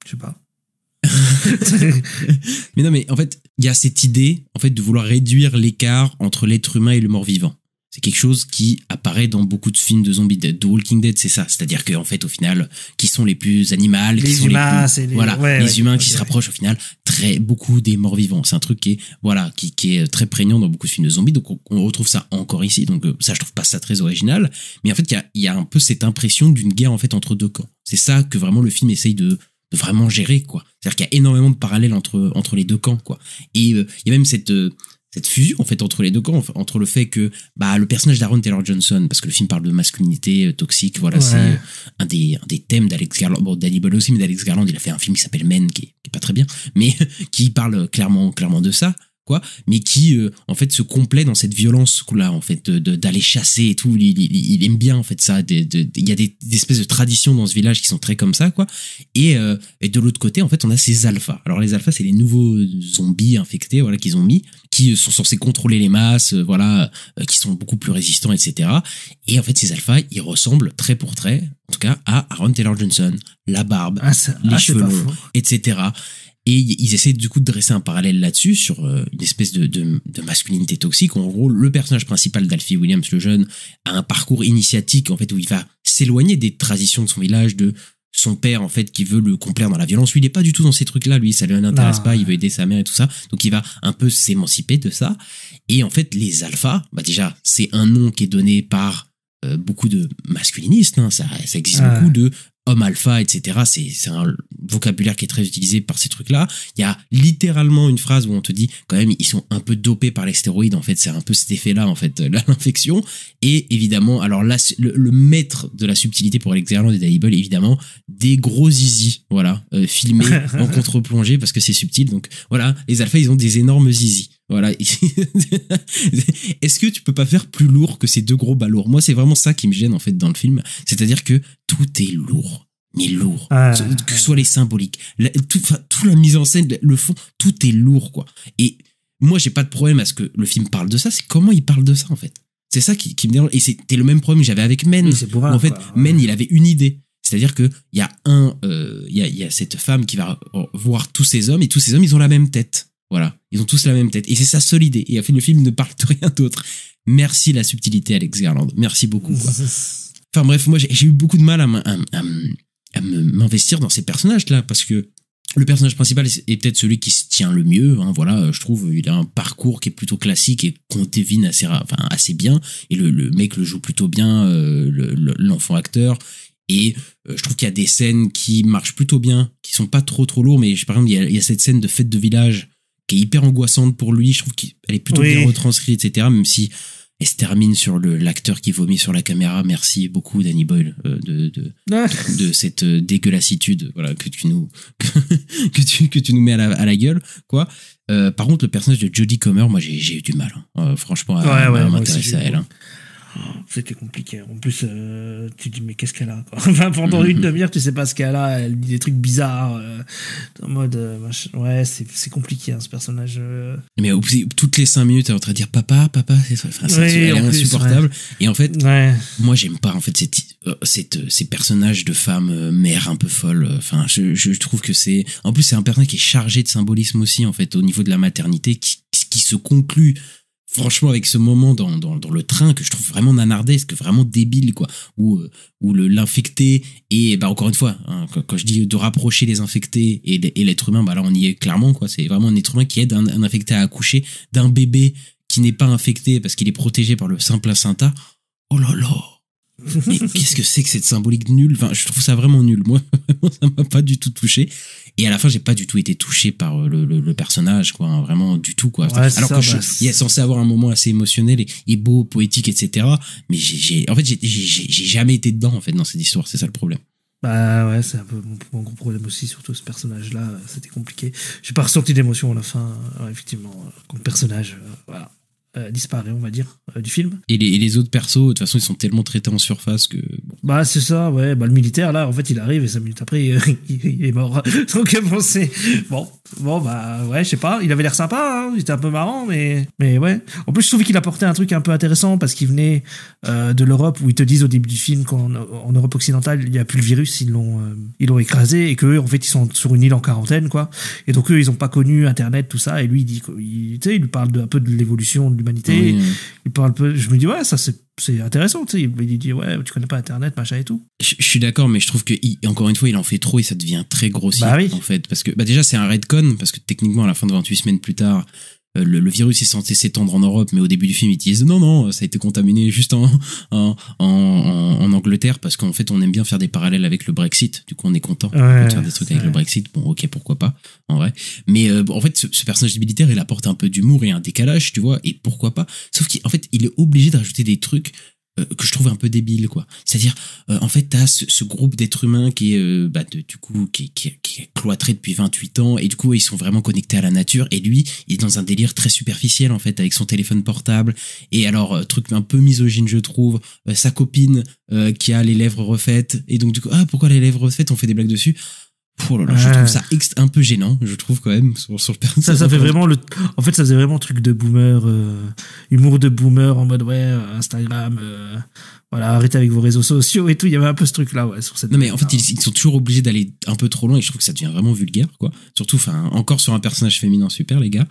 je sais pas.
Mais non, mais en fait il y a cette idée en fait de vouloir réduire l'écart entre l'être humain et le mort-vivant. C'est quelque chose qui apparaît dans beaucoup de films de zombies. The Walking Dead, c'est ça. C'est-à-dire que en fait, au final, qui sont les plus animales,
les humains,
les humains qui se rapprochent au final beaucoup des morts-vivants. C'est un truc qui est très prégnant dans beaucoup de films de zombies. Donc on retrouve ça encore ici. Donc ça, je trouve pas ça très original. Mais en fait, il y a un peu cette impression d'une guerre en fait entre deux camps. C'est ça que vraiment le film essaye de vraiment gérer quoi. C'est-à-dire qu'il y a énormément de parallèles entre les deux camps quoi. Et il y a même cette fusion en fait entre les deux camps, entre le fait que le personnage d'Aaron Taylor Johnson, parce que le film parle de masculinité toxique, voilà, c'est un des thèmes d'Alex Garland, bon Danny Boyle aussi, mais d'Alex Garland il a fait un film qui s'appelle Men qui est pas très bien, mais qui parle clairement de ça quoi, mais qui en fait se complaît dans cette violence là en fait d'aller chasser et tout. Il aime bien en fait ça. Il y a des espèces de traditions dans ce village qui sont très comme ça quoi. Et de l'autre côté en fait on a ces alphas. Alors les alphas c'est les nouveaux zombies infectés voilà qu'ils ont mis, qui sont censés contrôler les masses, qui sont beaucoup plus résistants etc. Et en fait ces alphas ils ressemblent trait pour trait en tout cas à Aaron Taylor Johnson, la barbe, les cheveux longs etc. Et ils essaient du coup de dresser un parallèle là-dessus sur une espèce de masculinité toxique. En gros, le personnage principal d'Alfie Williams, le jeune, a un parcours initiatique en fait où il va s'éloigner des traditions de son village, de son père en fait qui veut le complaire dans la violence. Lui, il est pas du tout dans ces trucs-là. Lui, ça lui intéresse pas. Il veut aider sa mère et tout ça. Donc, il va un peu s'émanciper de ça. Et en fait, les alphas, déjà, c'est un nom qui est donné par beaucoup de masculinistes. Hein, ça existe beaucoup de homme alpha, etc. C'est un vocabulaire qui est très utilisé par ces trucs-là. Il y a littéralement une phrase où on te dit quand même ils sont un peu dopés par les stéroïdes. En fait, c'est un peu cet effet-là en fait, l'infection. Et évidemment, alors là, le maître de la subtilité pour Alex Garland et Danny Boyle, évidemment, des gros zizi, voilà, filmés en contre-plongée parce que c'est subtil. Donc voilà, les alphas ils ont des énormes zizi. Voilà. Est-ce que tu peux pas faire plus lourd que ces deux gros balourds? Moi, c'est vraiment ça qui me gêne en fait dans le film. C'est-à-dire que tout est lourd. Mais lourd. Que ce soit les symboliques, toute la mise en scène, le fond, tout est lourd, quoi. Et moi, j'ai pas de problème à ce que le film parle de ça. C'est comment il parle de ça, en fait. C'est ça qui me dérange. Et c'était le même problème que j'avais avec Men.
Oui, en fait,
Men, il avait une idée. C'est-à-dire que il y a il y a cette femme qui va voir tous ces hommes et tous ces hommes, ils ont la même tête. Voilà. Ils ont tous la même tête. Et c'est sa seule idée. Et en fait, le film ne parle de rien d'autre. Merci la subtilité, Alex Garland. Merci beaucoup, quoi. Enfin bref, moi, j'ai eu beaucoup de mal à m'investir dans ces personnages-là, parce que le personnage principal est peut-être celui qui se tient le mieux, hein, voilà, je trouve, il a un parcours qui est plutôt classique et qu'on devine assez bien, et le mec le joue plutôt bien, l'enfant acteur, et je trouve qu'il y a des scènes qui marchent plutôt bien, qui sont pas trop lourds, mais par exemple, il y a cette scène de fête de village qui est hyper angoissante pour lui, je trouve qu'elle est plutôt bien retranscrite, etc., même si elle se termine sur l'acteur qui vomit sur la caméra. Merci beaucoup, Danny Boyle, de cette dégueulassitude, voilà, que tu nous mets à la gueule, quoi. Par contre, le personnage de Jodie Comer, moi, j'ai eu du mal, hein, franchement, à m'intéresser à elle. Hein.
C'était compliqué. En plus, tu te dis, mais qu'est-ce qu'elle a, quoi. Enfin, pendant une demi-heure, tu sais pas ce qu'elle a. Elle dit des trucs bizarres. En mode, ouais, c'est compliqué, hein, ce personnage.
Mais toutes les 5 minutes, elle est en train de dire papa, elle est insupportable. Ouais. Et en fait, moi, j'aime pas, en fait, ces personnages de femmes mères un peu folles. Enfin, je trouve que en plus, c'est un personnage qui est chargé de symbolisme aussi, en fait, au niveau de la maternité, qui se conclut. Franchement, avec ce moment dans le train que je trouve vraiment nanardesque, vraiment débile, quoi, où l'infecté et encore une fois, hein, quand je dis de rapprocher les infectés et l'être humain, là on y est clairement, quoi. C'est vraiment un être humain qui aide un infecté à accoucher d'un bébé qui n'est pas infecté parce qu'il est protégé par le saint placenta. Oh là là. Mais qu'est-ce que c'est que cette symbolique nulle? Enfin, je trouve ça vraiment nul. Moi, ça m'a pas du tout touché. Et à la fin, j'ai pas du tout été touché par le personnage, quoi. Hein, vraiment du tout, quoi.
Ouais, alors que
il est censé avoir un moment assez émotionnel et beau, poétique, etc. Mais j'ai jamais été dedans, en fait, dans cette histoire. C'est ça le problème.
Bah ouais, c'est un peu mon gros problème aussi, surtout ce personnage-là. C'était compliqué. J'ai pas ressenti d'émotion à la fin, effectivement, comme personnage. Voilà. Disparaît, on va dire, du film.
Et les autres persos, de toute façon, ils sont tellement traités en surface que... Bon.
Bah, c'est ça, ouais. Bah, le militaire, là, en fait, il arrive et 5 minutes après, il est mort. Donc, bon, c'est... Bon, bah, ouais, je sais pas. Il avait l'air sympa, hein. Il était un peu marrant, mais ouais. En plus, je trouvais qu'il apportait un truc un peu intéressant parce qu'il venait de l'Europe où ils te disent au début du film qu'en Europe occidentale, il n'y a plus le virus, ils l'ont écrasé et qu'eux, en fait, ils sont sur une île en quarantaine, quoi. Et donc, eux, ils ont pas connu Internet, tout ça. Et lui, il lui parle un peu de l'évolution de l'humanité. Il parle un peu, je me dis, ouais, ça, c'est intéressant, tu sais. Il dit, ouais, tu connais pas Internet, machin et tout.
Je suis d'accord, mais je trouve que, encore une fois, il en fait trop et ça devient très grossier, en fait. Parce que, déjà, c'est un retcon, parce que techniquement, à la fin de 28 semaines plus tard, le virus est censé s'étendre en Europe, mais au début du film, ils disent non, ça a été contaminé juste en Angleterre, parce qu'en fait, on aime bien faire des parallèles avec le Brexit. Du coup, on est content de faire des trucs avec le Brexit. Bon, ok, pourquoi pas, en vrai. Mais en fait, ce personnage militaire, il apporte un peu d'humour et un décalage, tu vois, et pourquoi pas. Sauf qu'en fait, il est obligé de rajouter des trucs que je trouve un peu débile, quoi. C'est-à-dire, en fait, t'as ce groupe d'êtres humains qui est, du coup, qui est cloîtré depuis 28 ans, et du coup, ils sont vraiment connectés à la nature, et lui, il est dans un délire très superficiel, en fait, avec son téléphone portable, et alors, truc un peu misogyne, je trouve, sa copine, qui a les lèvres refaites, et donc, du coup, pourquoi les lèvres refaites, on fait des blagues dessus? Oh là là, je trouve ça un peu gênant, je trouve, quand même, sur le personnage.
Ça fait vraiment en fait, ça faisait vraiment truc de boomer, humour de boomer en mode, Instagram, voilà, arrêtez avec vos réseaux sociaux et tout. Il y avait un peu ce truc-là, ouais, sur cette.
Non, mais en fait, ils sont toujours obligés d'aller un peu trop loin et je trouve que ça devient vraiment vulgaire, quoi. Surtout, encore sur un personnage féminin super, les gars.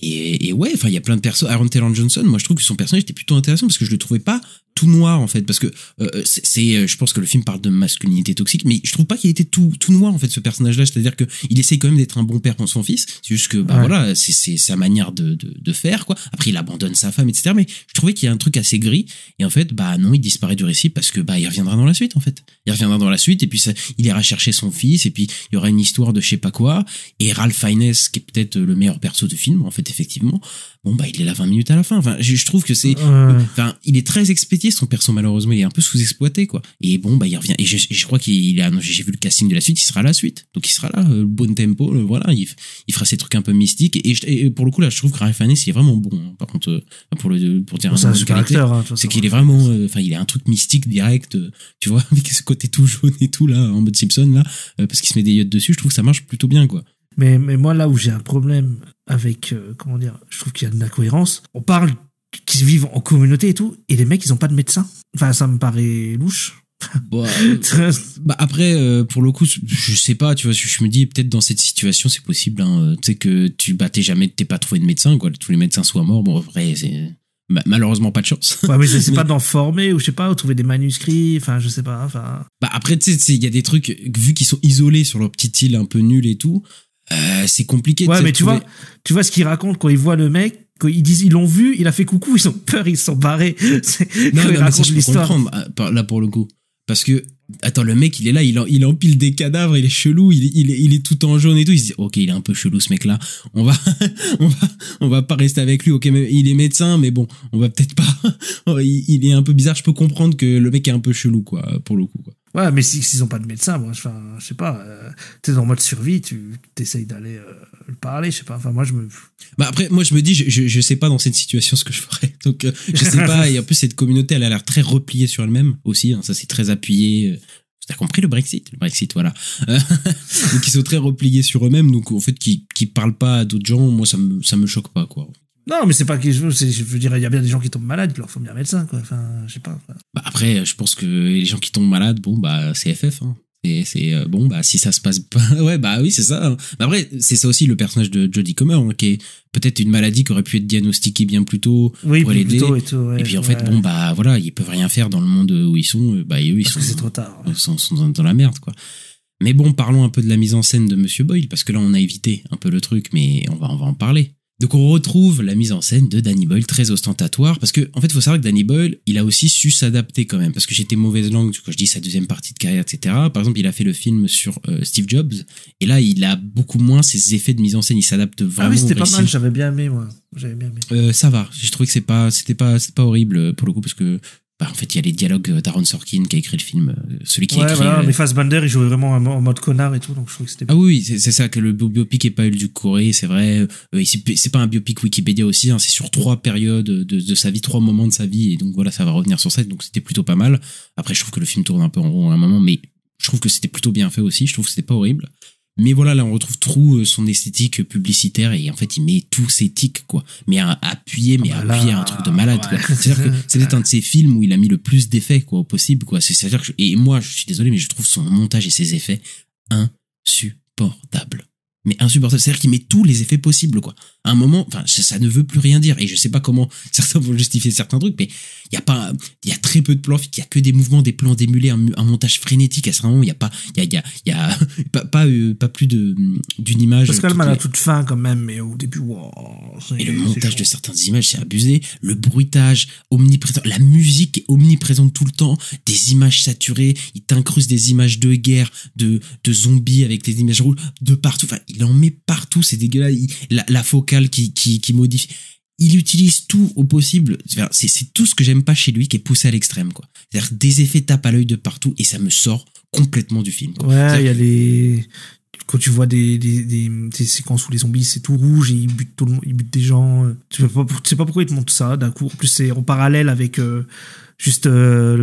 Et ouais, enfin, il y a plein de personnes. Aaron Taylor Johnson, moi, je trouve que son personnage était plutôt intéressant parce que je le trouvais pas tout noir, en fait. Parce que je pense que le film parle de masculinité toxique, mais je trouve pas qu'il était tout noir, en fait, ce personnage-là. C'est-à-dire que il essaye quand même d'être un bon père pour son fils. C'est juste que, voilà, c'est sa manière de faire, quoi. Après, il abandonne sa femme, etc. Mais je trouvais qu'il y a un truc assez gris. Et en fait, non, il disparaît du récit parce que, il reviendra dans la suite, en fait. Il reviendra dans la suite, et puis il ira chercher son fils, et puis il y aura une histoire de je sais pas quoi. Et Ralph Fiennes, qui est peut-être le meilleur perso du film, en fait, effectivement. Bon, il est là 20 minutes à la fin. Enfin, je trouve que c'est, il est très expédié, son perso, malheureusement, il est un peu sous-exploité, quoi. Et bon, il revient. Et je crois j'ai vu le casting de la suite, il sera à la suite. Donc, il sera là, bon tempo, voilà, il fera ces trucs un peu mystiques. Et pour le coup, là, je trouve que Ralph Fiennes, il est vraiment bon, hein. Par contre, pour dire
c'est un super acteur, hein,
c'est qu'il est vraiment, il a un truc mystique direct, tu vois, avec ce côté tout jaune et tout, là, en mode Simpson, là, parce qu'il se met des yachts dessus, je trouve que ça marche plutôt bien, quoi.
Mais moi, là où j'ai un problème avec, je trouve qu'il y a de l'incohérence. On parle qu'ils vivent en communauté et tout, et les mecs, ils ont pas de médecin. Enfin, ça me paraît louche.
Après, pour le coup, je sais pas, tu vois, je me dis, peut-être dans cette situation, c'est possible, hein, tu sais que t'es pas trouvé de médecin, quoi, tous les médecins soient morts, bon, après, c'est malheureusement pas de chance.
Ouais, mais c'est pas d'en former, ou je sais pas, ou trouver des manuscrits, enfin, je sais pas, enfin.
Après, tu sais, il y a des trucs, vu qu'ils sont isolés sur leur petite île un peu nulle et tout, c'est compliqué.
Ouais, mais tu vois ce qu'ils racontent quand ils voient le mec, quand ils disent ils l'ont vu, il a fait coucou, ils ont peur, ils se sont barrés.
Non, mais ça, je peux comprendre, là, pour le coup. Parce que, attends, le mec, il est là, il empile des cadavres, il est chelou, il est tout en jaune et tout. Il se dit, ok, il est un peu chelou, ce mec-là. On va pas rester avec lui. Ok, mais il est médecin, mais bon, on va peut-être pas. Il est un peu bizarre. Je peux comprendre que le mec est un peu chelou, quoi, pour le coup, quoi.
Ouais, mais s'ils ont pas de médecin, moi, je sais pas, t'es en mode survie, tu t'essayes d'aller le parler, je sais pas, enfin, moi,
après, moi, je me dis, je sais pas dans cette situation ce que je ferais. Donc, je sais pas, et en plus, cette communauté, elle a l'air très repliée sur elle-même aussi, hein, ça, c'est très appuyé. T'as compris le Brexit, voilà. Donc, ils sont très repliés sur eux-mêmes, donc, en fait, qui parlent pas à d'autres gens, moi, ça me choque pas, quoi.
Non, mais c'est pas que je veux dire, il y a bien des gens qui tombent malades, il leur faut bien un médecin, quoi. Enfin, je sais pas.
Après, je pense que les gens qui tombent malades, c'est FF, hein. Si ça se passe pas, oui, c'est ça, hein. Après, c'est ça aussi le personnage de Jodie Comer, hein, qui est peut-être une maladie qui aurait pu être diagnostiquée bien plus tôt,
oui,
pour l'aider.
Et tout, ouais,
et puis en fait, voilà, ils peuvent rien faire dans le monde où ils sont, et eux,
parce que c'est trop tard.
Ils sont dans la merde, quoi. Mais bon, parlons un peu de la mise en scène de Monsieur Boyle, parce que là, on a évité un peu le truc, mais on va en parler. Donc on retrouve la mise en scène de Danny Boyle très ostentatoire, parce que en fait il faut savoir que Danny Boyle il a aussi su s'adapter quand même, parce que j'étais mauvaise langue quand je dis sa deuxième partie de carrière, etc. Par exemple il a fait le film sur Steve Jobs, et là il a beaucoup moins ses effets de mise en scène, il s'adapte vraiment.
Ah oui, c'était
au récit.
pas mal, j'avais bien aimé.
Ça va, j'ai trouvé que c'était pas horrible pour le coup, parce que en fait, il y a les dialogues d'Aaron Sorkin qui a écrit le film, celui qui a écrit.
Voilà, mais Fassbender, il jouait vraiment en mode connard et tout, donc je trouvais que c'était.
Ah oui, c'est ça, que le biopic est pas édulcoré, c'est vrai. C'est pas un biopic Wikipédia aussi, hein, c'est sur 3 périodes de sa vie, 3 moments de sa vie, et donc voilà, ça va revenir sur ça, donc c'était plutôt pas mal. Après, je trouve que le film tourne un peu en rond à un moment, mais je trouve que c'était plutôt bien fait aussi, je trouve que c'était pas horrible. Mais voilà, là, on retrouve trop son esthétique publicitaire, et en fait, il met tous ses tics, quoi. Mais appuyé à un truc de malade, quoi. C'est-à-dire que c'est peut-être un de ses films où il a mis le plus d'effets, quoi, au possible, quoi. C'est-à-dire que, et moi, je suis désolé, mais je trouve son montage et ses effets insupportables. Mais insupportable. C'est-à-dire qu'il met tous les effets possibles, quoi. À un moment, ça ne veut plus rien dire. Et je sais pas comment certains vont justifier certains trucs, mais il y a très peu de plans fixes, il y a que des mouvements, des plans démulés, un montage frénétique. À ce moment, il y a pas plus d'une image.
Parce qu'elle à toute fin, quand même, mais au début,
et le montage de certaines images, c'est abusé. Le bruitage omniprésent, la musique est omniprésente tout le temps, des images saturées, il t'incruste des images de guerre, de zombies avec des images rouges, de partout. Enfin, il en met partout, c'est dégueulasse. La focale qui modifie. Il utilise tout au possible. C'est tout ce que j'aime pas chez lui qui est poussé à l'extrême, quoi. C'est-à-dire des effets tape à l'œil de partout et ça me sort complètement du film, quoi.
Ouais, il y a les... Quand tu vois des séquences où les zombies c'est tout rouge et ils butent des gens, tu sais pas pourquoi ils te montrent ça d'un coup. En plus c'est en parallèle avec le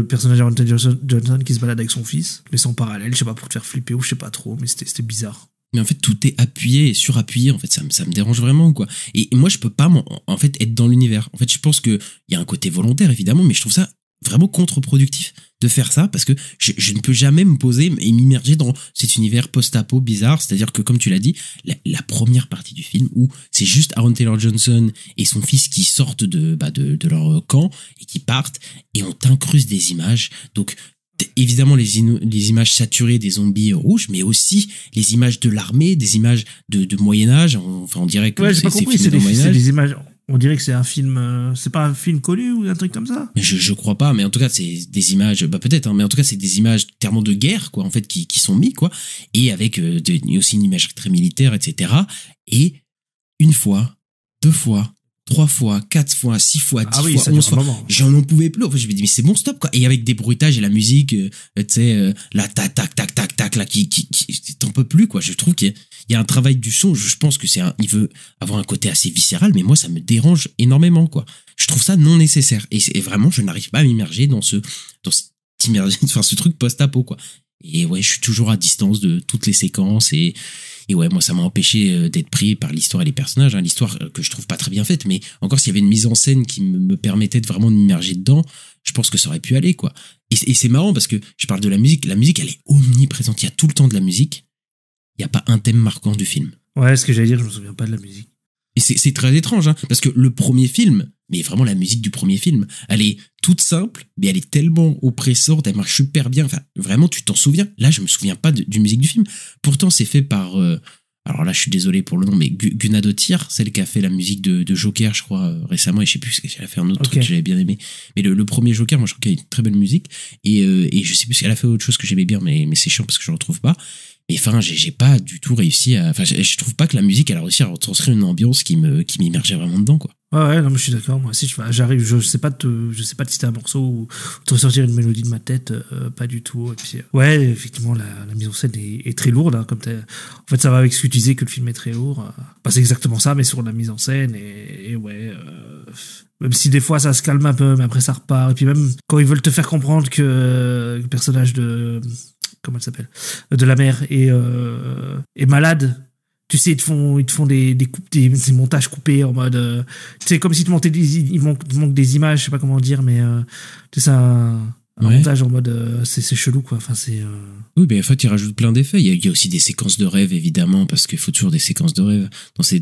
personnage d'Aaron Taylor Johnson qui se balade avec son fils, mais c'est en parallèle, je sais pas, pour te faire flipper ou je sais pas trop, mais c'était bizarre.
Mais en fait, tout est appuyé et surappuyé. En fait, ça me dérange vraiment, quoi. Et moi, je peux pas, en fait, être dans l'univers. En fait, je pense que il y a un côté volontaire, évidemment, mais je trouve ça vraiment contre-productif de faire ça parce que je ne peux jamais me poser et m'immerger dans cet univers post-apo bizarre. C'est-à-dire que, comme tu l'as dit, la première partie du film où c'est juste Aaron Taylor Johnson et son fils qui sortent de leur camp et qui partent et on t'incruste des images. Donc, évidemment, les images saturées des zombies rouges, mais aussi les images de l'armée, des images de Moyen-Âge. Enfin, on dirait que
j'ai pas compris, c'est des images. On dirait que c'est un film, c'est pas un film connu ou un truc comme ça?
Je crois pas, mais en tout cas, c'est des images, peut-être, hein, mais en tout cas, c'est des images clairement de guerre, quoi, en fait, qui sont mis, quoi, et avec aussi une image très militaire, etc. Et une fois, 2 fois, 3 fois, 4 fois, 6 fois, 10 fois, 11 fois, j'en pouvais plus. En fait, je me dis, mais c'est bon, stop, quoi. Et avec des bruitages et la musique, tu sais, la tac, tac, tac, tac, tac, là, qui t'en peux plus, quoi. Je trouve qu'il y a un travail du son. Je pense que il veut avoir un côté assez viscéral, mais moi, ça me dérange énormément, quoi. Je trouve ça non nécessaire. Et vraiment, je n'arrive pas à m'immerger dans ce truc post-apo, quoi. Et ouais, je suis toujours à distance de toutes les séquences et ouais, moi, ça m'a empêché d'être pris par l'histoire et les personnages, hein, l'histoire que je trouve pas très bien faite, mais encore s'il y avait une mise en scène qui me permettait de vraiment m'immerger dedans, je pense que ça aurait pu aller, quoi. Et c'est marrant parce que je parle de la musique, elle est omniprésente, il y a tout le temps de la musique, il y a pas un thème marquant du film.
Ouais, ce que j'allais dire, je me souviens pas de la musique.
Et c'est très étrange, hein, parce que le premier film, mais vraiment la musique du premier film, elle est toute simple, mais elle est tellement oppressante, elle marche super bien. Enfin, vraiment, tu t'en souviens. Là, je me souviens pas du musique du film. Pourtant, c'est fait par, alors là, je suis désolé pour le nom, mais Gunnar Dottir, celle qui a fait la musique de Joker, je crois, récemment, et je sais plus, elle a fait un autre truc que j'avais bien aimé. Mais le premier Joker, moi, je trouve qu'il y a une très belle musique, et je sais plus si elle a fait autre chose que j'aimais bien, mais c'est chiant parce que je ne retrouve pas. Mais enfin, j'ai pas du tout réussi à, enfin, je trouve pas que la musique, elle a réussi à retranscrire une ambiance qui m'immergeait vraiment dedans, quoi.
Ouais, non, mais je suis d'accord. Moi aussi, je sais pas de citer un morceau ou de ressortir une mélodie de ma tête, pas du tout. Et puis, ouais, effectivement, la mise en scène est très lourde, hein, en fait, ça va avec ce que tu disais que le film est très lourd. C'est exactement ça, mais sur la mise en scène et ouais, même si des fois ça se calme un peu, mais après ça repart. Et puis même quand ils veulent te faire comprendre que le personnage comment elle s'appelle, de la mère est malade. Tu sais, ils te font des montages coupés en mode, tu sais, comme si il manque des images, je sais pas comment dire, mais tu sais, c'est un montage en mode, c'est chelou, quoi. Enfin, c'est.
Oui, mais en fait, il rajoute plein d'effets. Il y a aussi des séquences de rêve, évidemment, parce qu'il faut toujours des séquences de rêve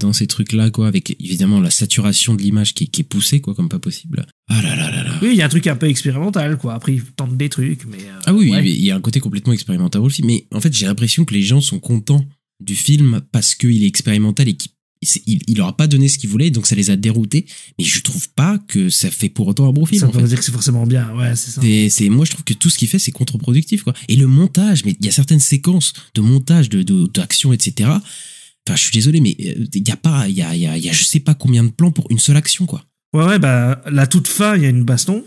dans ces trucs-là, quoi, avec évidemment la saturation de l'image qui est poussée, quoi, comme pas possible. Ah là là là là.
Oui, il y a un truc un peu expérimental, quoi. Après, ils tentent des trucs, mais.
Ah oui,
ouais.
Oui, il y a un côté complètement expérimental aussi. Mais en fait, j'ai l'impression que les gens sont contents du film parce qu'il est expérimental et qu'il leur a pas donné ce qu'il voulait, donc ça les a déroutés. Mais je trouve pas que ça fait pour autant un bon film.
Ça veut dire que c'est forcément bien, ouais, c'est ça.
Moi, je trouve que tout ce qu'il fait, c'est contre-productif, quoi. Et le montage, mais il y a certaines séquences de montage, d'action, etc. Enfin, je suis désolé, mais il y a je sais pas combien de plans pour une seule action, quoi.
Ouais, bah, la toute fin, il y a une baston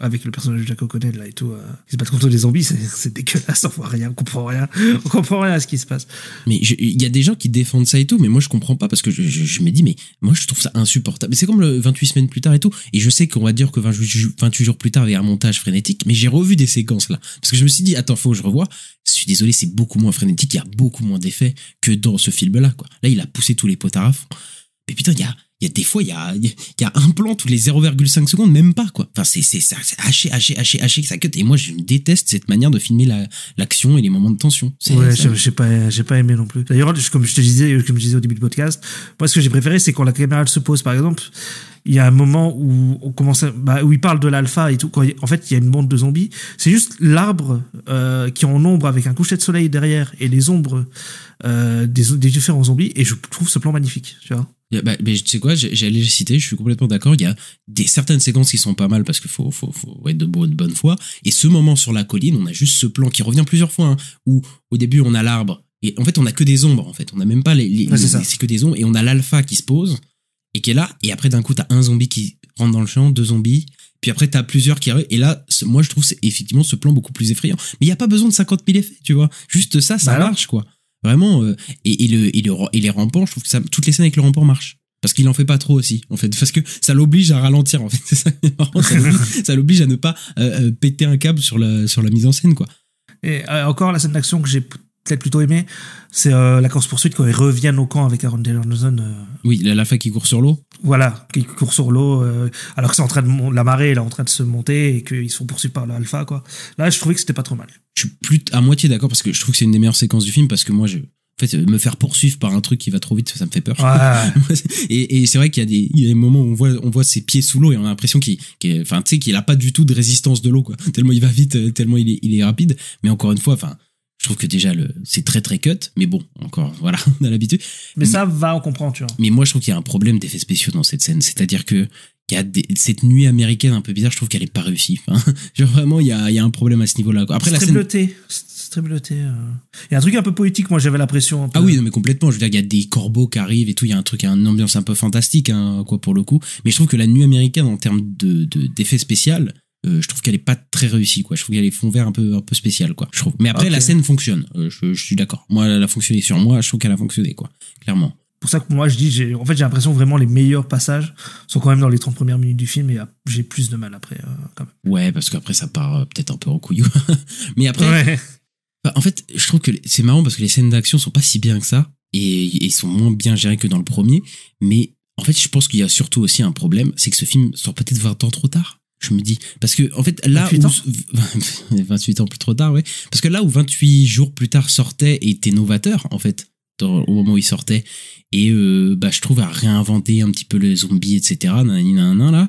avec le personnage de Jack O'Connell, là, et tout, qui se battent contre des zombies, c'est dégueulasse, on voit rien, on comprend rien à ce qui se passe.
Mais il y a des gens qui défendent ça et tout, mais moi je comprends pas parce que je me dis, mais moi je trouve ça insupportable. C'est comme le 28 semaines plus tard et tout, et je sais qu'on va dire que 28 jours plus tard il y a un montage frénétique, mais j'ai revu des séquences là, parce que je me suis dit, attends, faut que je revoie. Je suis désolé, c'est beaucoup moins frénétique, il y a beaucoup moins d'effets que dans ce film là, quoi. Là, il a poussé tous les potards à fond. Mais putain, il y a des fois, il y a un plan tous les 0,5 secondes, même pas, quoi. Enfin, c'est haché, ça cut. Et moi, je déteste cette manière de filmer l'action et les moments de tension.
Ouais, j'ai pas aimé non plus. D'ailleurs, comme je disais au début du podcast, moi, ce que j'ai préféré, c'est quand la caméra se pose, par exemple, il y a un moment où on commence où il parle de l'alpha et tout, en fait, il y a une bande de zombies. C'est juste l'arbre, qui est en ombre avec un coucher de soleil derrière et les ombres, des différents zombies, et je trouve ce plan magnifique, tu vois.
Mais tu sais quoi, j'allais le citer, je suis complètement d'accord. Il y a certaines séquences qui sont pas mal parce qu'il faut être de bonne foi. Et ce moment sur la colline, on a juste ce plan qui revient plusieurs fois, hein, où au début on a l'arbre et en fait on a que des ombres, en fait. On a même pas c'est que des ombres, et on a l'alpha qui se pose et qui est là, et après d'un coup t'as un zombie qui rentre dans le champ, 2 zombies, puis après t'as plusieurs qui arrivent, et là moi je trouve c'est effectivement ce plan beaucoup plus effrayant. Mais il y a pas besoin de 50 000 effets, tu vois. Juste ça marche, quoi. Vraiment, et les rampants, je trouve que toutes les scènes avec le rampant marchent. Parce qu'il en fait pas trop aussi, en fait. Parce que ça l'oblige à ralentir, en fait. C'est ça qui est marrant, ça l'oblige à ne pas péter un câble sur la mise en scène, quoi.
Et encore, la scène d'action que j'ai peut-être plutôt aimé, c'est la course-poursuite quand ils reviennent au camp avec Aaron Taylor Johnson.
Oui, la fois qui court sur l'eau.
Voilà, qui court sur l'eau, alors que c'est en train de la marée, elle est en train de se monter et qu'ils sont poursuivis par l'alpha, quoi. Là, je trouvais que c'était pas trop mal.
Je suis plus à moitié d'accord parce que je trouve que c'est une des meilleures séquences du film parce que moi, en fait, me faire poursuivre par un truc qui va trop vite, ça me fait peur.
Ouais.
et c'est vrai qu'il y a des moments où on voit ses pieds sous l'eau et on a l'impression qu'il a pas du tout de résistance de l'eau, quoi. Tellement il va vite, tellement il est rapide. Mais encore une fois, enfin, je trouve que déjà c'est très très cut. Mais bon, encore, voilà, on a l'habitude.
Mais ça va, on comprend, tu vois.
Mais moi, je trouve qu'il y a un problème d'effets spéciaux dans cette scène. C'est-à-dire que il y a cette nuit américaine un peu bizarre, je trouve qu'elle est pas réussie. Enfin, genre vraiment, il y a un problème à ce niveau-là, quoi. Après,
c'est
la
très
scène.
bleuté. C'est très bleuté. Il y a un truc un peu poétique, moi j'avais l'impression. Un peu.
Ah oui, non, mais complètement. Je veux dire, il y a des corbeaux qui arrivent et tout. Il y a une ambiance un peu fantastique, hein, quoi, pour le coup. Mais je trouve que la nuit américaine, en termes d'effets spéciaux, je trouve qu'elle est pas très réussie, quoi. Je trouve qu'elle est fond vert un peu spécial, quoi. Je trouve. Mais après, la scène fonctionne. Je suis d'accord. Moi, elle a fonctionné sur moi. Je trouve qu'elle a fonctionné, quoi. Clairement.
C'est pour ça que moi je dis, j'ai l'impression vraiment les meilleurs passages sont quand même dans les 30 premières minutes du film et j'ai plus de mal après, quand même.
Ouais, parce qu'après, ça part peut-être un peu en couillou. Mais après.
Ouais.
En fait, je trouve que c'est marrant parce que les scènes d'action sont pas si bien que ça et sont moins bien gérées que dans le premier. Mais en fait, je pense qu'il y a surtout aussi un problème, c'est que ce film sort peut-être 20 ans trop tard. Je me dis, parce que en fait là
28 ans.
28 ans plus trop tard, ouais. Parce que là où 28 jours plus tard sortait et était novateur en fait au moment où il sortait et je trouve à réinventer un petit peu les zombies etc. Là,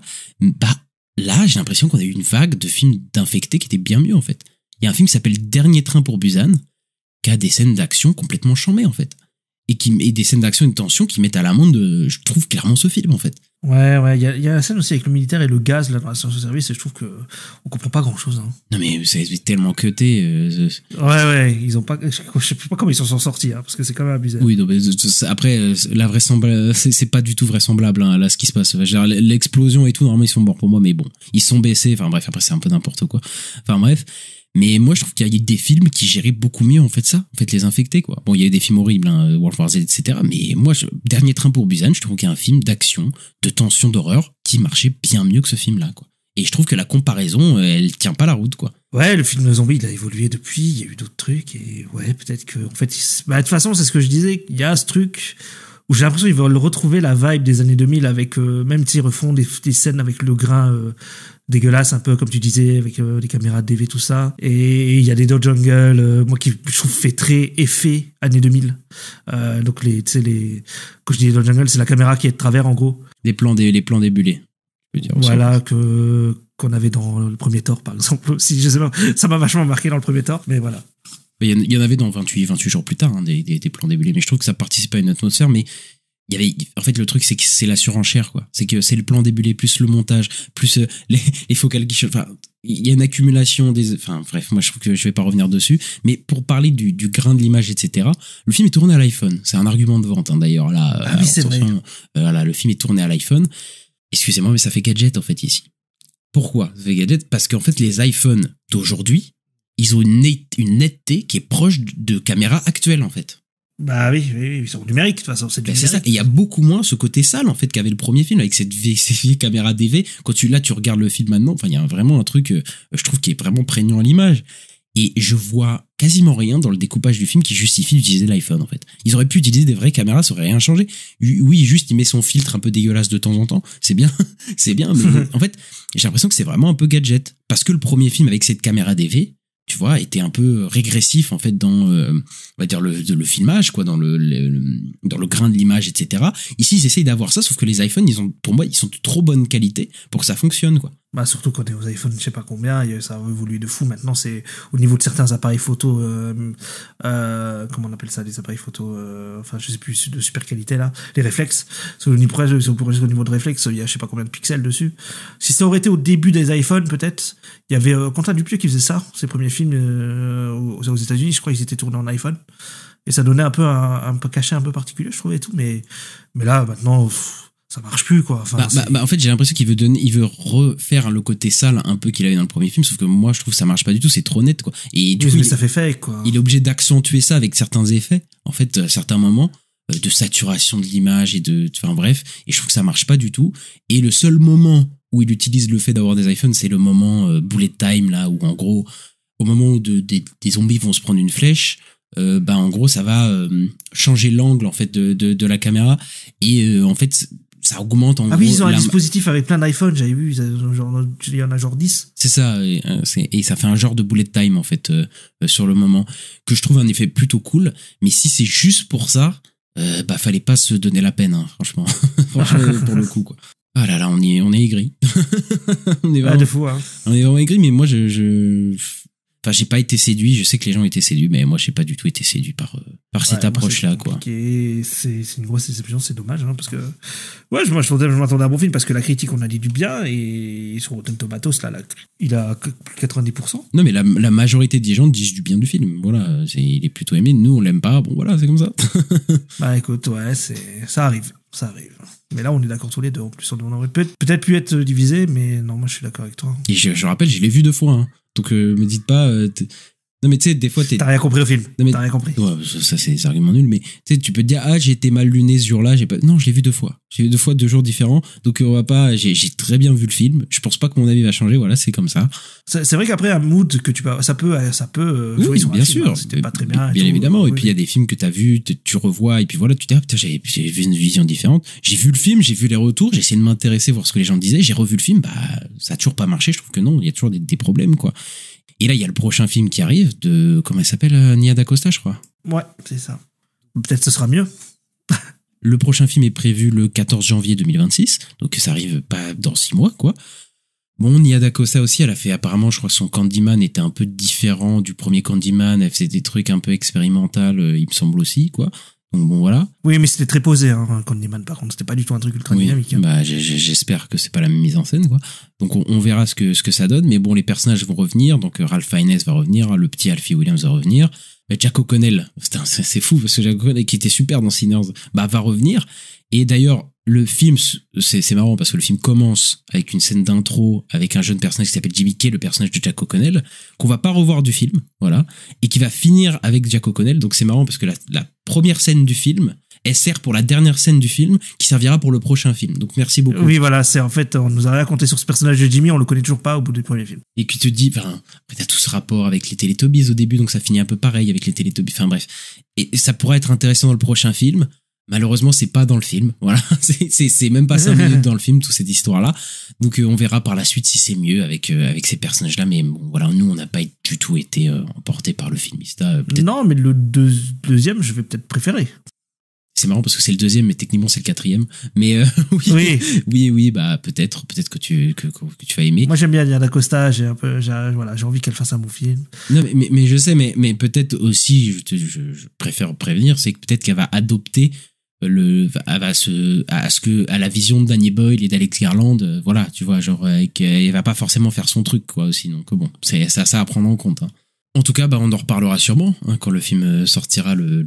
là j'ai l'impression qu'on a eu une vague de films d'infectés qui étaient bien mieux en fait. Il y a un film qui s'appelle Dernier train pour Busan, qui a des scènes d'action complètement chambées, en fait. Et des scènes d'action et de tension qui mettent à l'amende, je trouve, clairement ce film, en fait.
Ouais, il y a la scène aussi avec le militaire et le gaz, là, dans la station-service, et je trouve que on comprend pas grand-chose, hein.
Non, mais c'est tellement cuté.
Ouais, ils ont pas, je sais pas comment ils s'en sont sortis, hein, parce que c'est quand même abusé.
Oui, non, mais après, c'est pas du tout vraisemblable, hein, là, ce qui se passe. Genre, l'explosion et tout, normalement, ils sont morts pour moi, mais bon, ils sont baissés, enfin bref, après, c'est un peu n'importe quoi. Enfin bref. Mais moi, je trouve qu'il y a des films qui géraient beaucoup mieux, en fait, ça. En fait, les infectés, quoi. Bon, il y a eu des films horribles, hein, World War Z, etc. Mais moi, Dernier train pour Busan, je trouve qu'il y a un film d'action, de tension, d'horreur, qui marchait bien mieux que ce film-là, quoi. Et je trouve que la comparaison, elle tient pas la route, quoi.
Ouais, le film de zombie, il a évolué depuis, il y a eu d'autres trucs, et ouais, peut-être que, en fait, de toute façon, c'est ce que je disais, il y a ce truc où j'ai l'impression qu'ils veulent retrouver la vibe des années 2000 avec, même s'ils refont des scènes avec le grain, dégueulasse un peu comme tu disais avec les caméras DV tout ça et il y a des Dodge Jungle moi qui je trouve fait très effet années 2000 donc quand je dis Dodge Jungle c'est la caméra qui est de travers en gros
les plans débulés je veux dire,
voilà qu'on avait dans le premier Thor par exemple aussi je sais pas ça m'a vachement marqué dans le premier Thor mais voilà
il y en avait dans 28 jours plus tard hein, des plans débulés mais je trouve que ça participe à une atmosphère mais il y avait en fait le truc c'est que c'est la surenchère quoi c'est que c'est le plan débulé plus le montage plus les focal guiches enfin il y a une accumulation enfin bref moi je trouve que je vais pas revenir dessus mais pour parler du grain de l'image etc le film est tourné à l'iPhone c'est un argument de vente hein, d'ailleurs là
oui, c'est vrai.
Voilà le film est tourné à l'iPhone excusez-moi mais ça fait gadget en fait ici pourquoi ça fait gadget parce qu'en fait les iPhones d'aujourd'hui ils ont une netteté qui est proche de caméras actuelles en fait.
Bah oui, ils sont numériques de toute façon. C'est
ça. Et il y a beaucoup moins ce côté sale en fait qu'avait le premier film avec ces vieilles caméras DV. Quand tu regardes le film maintenant, enfin il y a vraiment un truc, je trouve qui est vraiment prégnant à l'image. Et je vois quasiment rien dans le découpage du film qui justifie d'utiliser l'iPhone en fait. Ils auraient pu utiliser des vraies caméras, ça aurait rien changé. Oui, juste il met son filtre un peu dégueulasse de temps en temps, c'est bien, mais en fait j'ai l'impression que c'est vraiment un peu gadget parce que le premier film avec cette caméra DV. Tu vois, était un peu régressif en fait dans, on va dire le filmage quoi, dans le grain de l'image, etc. Ici, ils essayent d'avoir ça, sauf que les iPhones, pour moi, ils sont de trop bonne qualité pour que ça fonctionne quoi.
Bah surtout quand t'es aux iPhones, je sais pas combien, ça a évolué de fou. Maintenant, c'est au niveau de certains appareils photo, comment on appelle ça, les appareils photo, enfin je sais plus de super qualité là, les réflexes. Au niveau de réflexe, il y a je sais pas combien de pixels dessus. Si ça aurait été au début des iPhones, peut-être, il y avait Quentin Dupieux qui faisait ça, ses premiers films aux États-Unis, je crois qu'ils étaient tournés en iPhone. Et ça donnait un peu un peu cachet un peu particulier, je trouvais et tout, mais là maintenant. Ça marche plus quoi. Enfin,
en fait j'ai l'impression qu'il veut refaire le côté sale un peu qu'il avait dans le premier film sauf que moi je trouve que ça marche pas du tout c'est trop net quoi et du coup
mais ça fait fake quoi.
Il est obligé d'accentuer ça avec certains effets en fait à certains moments de saturation de l'image et enfin bref et je trouve que ça marche pas du tout et le seul moment où il utilise le fait d'avoir des iPhones c'est le moment bullet time là où en gros au moment où des zombies vont se prendre une flèche en gros ça va changer l'angle en fait de la caméra et en fait ça augmente en gros.
Ah oui, ils ont un dispositif avec plein d'iPhone, j'avais vu, il y en a genre 10.
C'est ça, et ça fait un genre de bullet time en fait sur le moment, que je trouve un effet plutôt cool, mais si c'est juste pour ça, fallait pas se donner la peine, hein, franchement. Franchement, pour le coup, quoi. Ah là là, on est aigri. On est vraiment,
de fou, hein.
On est vraiment aigri, mais moi j'ai pas été séduit, je sais que les gens étaient séduits, mais moi j'ai pas du tout été séduit par cette approche-là, quoi.
C'est une grosse déception, c'est dommage, hein, parce que je m'attendais à un bon film, parce que la critique, on a dit du bien, et sur Rotten Tomatoes, là, il a plus de 90%.
Non, mais la majorité des gens disent du bien du film, voilà, il est plutôt aimé, nous on l'aime pas, bon voilà, c'est comme ça.
Bah écoute, ouais, ça arrive. Mais là, on est d'accord tous les deux. En plus, on aurait peut-être pu être divisé, mais non, moi, je suis d'accord avec toi.
Et je rappelle, je l'ai vu 2 fois. Hein. Donc, me dites pas... Non, mais tu sais, des fois,
t'as rien compris au film.
Non,
t'as rien compris.
Ouais, ça, c'est des arguments nuls. Mais tu sais, tu peux te dire, j'ai été mal luné ce jour-là. Non, je l'ai vu 2 fois. J'ai vu 2 fois 2 jours différents. Donc, on va pas... J'ai très bien vu le film. Je pense pas que mon avis va changer. Voilà, c'est comme ça.
C'est vrai qu'après, un mood que tu peux... Ça peut
oui,
jouer sur
bien
un
sûr.
film, c'était pas très bien.
Bien évidemment.
Oui.
Et puis, il y a des films que t'as vus, tu revois. Et puis voilà, tu te dis, putain, j'ai vu une vision différente. J'ai vu le film, j'ai vu les retours. J'ai essayé de m'intéresser, voir ce que les gens disaient. J'ai revu le film. Ça a toujours pas marché. Je trouve que non, il y a toujours des problèmes, quoi. Et là, il y a le prochain film qui arrive de... Comment elle s'appelle, Nia DaCosta, je crois.
Ouais, c'est ça. Peut-être ce sera mieux.
Le prochain film est prévu le 14 janvier 2026. Donc, ça arrive pas dans 6 mois, quoi. Bon, Nia DaCosta aussi, elle a fait... Apparemment, je crois que son Candyman était un peu différent du premier Candyman. Elle faisait des trucs un peu expérimental, il me semble aussi, quoi. Donc bon, voilà.
Oui, mais c'était très posé, hein, Candyman, par contre. C'était pas du tout un truc ultra dynamique. Hein.
J'espère que c'est pas la même mise en scène, quoi. Donc on verra ce que ça donne. Mais bon, les personnages vont revenir. Donc Ralph Fiennes va revenir. Le petit Alfie Williams va revenir. Jack O'Connell, c'est fou, parce que Jack O'Connell, qui était super dans Sinners, va revenir. Et d'ailleurs, le film, c'est marrant, parce que le film commence avec une scène d'intro avec un jeune personnage qui s'appelle Jimmy Kay, le personnage de Jack O'Connell, qu'on va pas revoir du film, voilà, et qui va finir avec Jack O'Connell. Donc c'est marrant parce que la première scène du film, elle sert pour la dernière scène du film qui servira pour le prochain film. Donc merci beaucoup.
Oui, voilà, c'est en fait, on nous a rien raconté sur ce personnage de Jimmy, on le connaît toujours pas au bout du premier film.
Et qui te dit, après t'as tout ce rapport avec les Teletubbies au début, donc ça finit un peu pareil avec les Teletubbies, bref. Et ça pourrait être intéressant dans le prochain film. Malheureusement, c'est pas dans le film. Voilà, c'est même pas 5 minutes dans le film, toute cette histoire-là. Donc on verra par la suite si c'est mieux avec ces personnages-là. Mais bon, voilà, nous on n'a pas du tout été emportés par le filmista.
Non, mais le deuxième, je vais peut-être préférer.
C'est marrant parce que c'est le deuxième, mais techniquement c'est le quatrième. Mais oui, peut-être que tu vas aimer.
Moi j'aime bien Nia DaCosta, j'ai envie qu'elle fasse un bon film.
Non, mais je sais, mais peut-être aussi, je préfère prévenir, c'est que peut-être qu'elle va adopter à la vision de Danny Boyle et d'Alex Garland, voilà, tu vois, genre, elle va pas forcément faire son truc, quoi, aussi. Donc bon, c'est ça à prendre en compte. Hein. En tout cas, on en reparlera sûrement quand le film sortira, le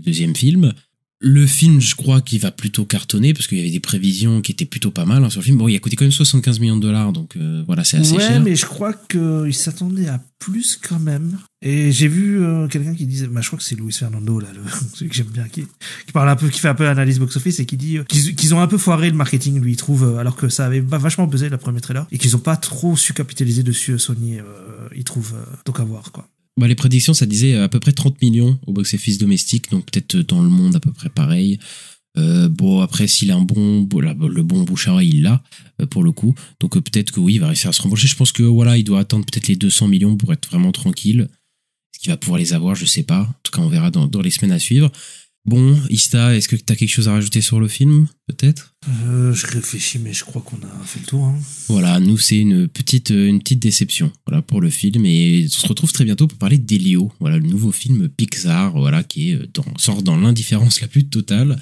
deuxième film. Le film, je crois qu'il va plutôt cartonner parce qu'il y avait des prévisions qui étaient plutôt pas mal sur le film. Bon, il a coûté quand même 75 millions de dollars, donc voilà, c'est assez cher.
Ouais, mais je crois qu'il s'attendait à plus quand même. Et j'ai vu quelqu'un qui disait, je crois que c'est Luis Fernando, là, celui que j'aime bien, qui parle un peu, qui fait un peu analyse box-office et qui dit qu'ils ont un peu foiré le marketing, lui, il trouve, alors que ça avait vachement buzzé le premier trailer et qu'ils ont pas trop su capitaliser dessus, Sony, il trouve, donc à voir, quoi.
Les prédictions, ça disait à peu près 30 millions au box-office domestique, donc peut-être dans le monde à peu près pareil. Après, s'il a le bon bouche à oreille, il l'a, pour le coup. Donc peut-être que oui, il va réussir à se rembourser. Je pense que voilà, il doit attendre peut-être les 200 millions pour être vraiment tranquille. Est-ce qu'il va pouvoir les avoir? Je sais pas. En tout cas, on verra dans les semaines à suivre. Bon, Ista, est-ce que tu as quelque chose à rajouter sur le film, peut-être?
Je réfléchis, mais je crois qu'on a fait le tour. Hein.
Voilà, nous, c'est une petite déception, voilà, pour le film. Et on se retrouve très bientôt pour parler d'Elio, voilà, le nouveau film Pixar, voilà, qui sort dans l'indifférence la plus totale.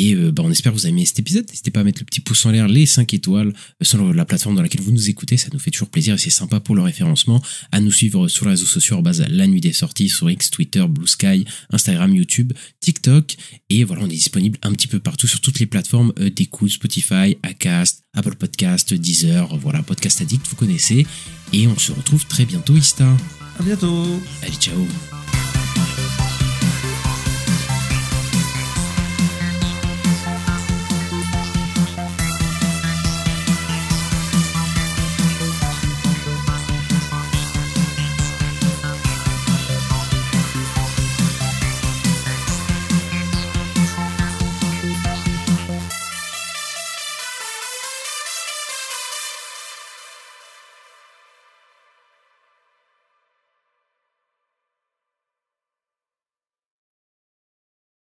Et on espère que vous avez aimé cet épisode. N'hésitez pas à mettre le petit pouce en l'air, les 5 étoiles sur la plateforme dans laquelle vous nous écoutez. Ça nous fait toujours plaisir et c'est sympa pour le référencement. À nous suivre sur les réseaux sociaux La Nuit des Sorties, sur X, Twitter, Blue Sky, Instagram, YouTube, TikTok. Et voilà, on est disponible un petit peu partout sur toutes les plateformes d'écoute, Spotify, Acast, Apple Podcast, Deezer, voilà, Podcast Addict, vous connaissez. Et on se retrouve très bientôt, Ista.
À bientôt.
Allez, ciao.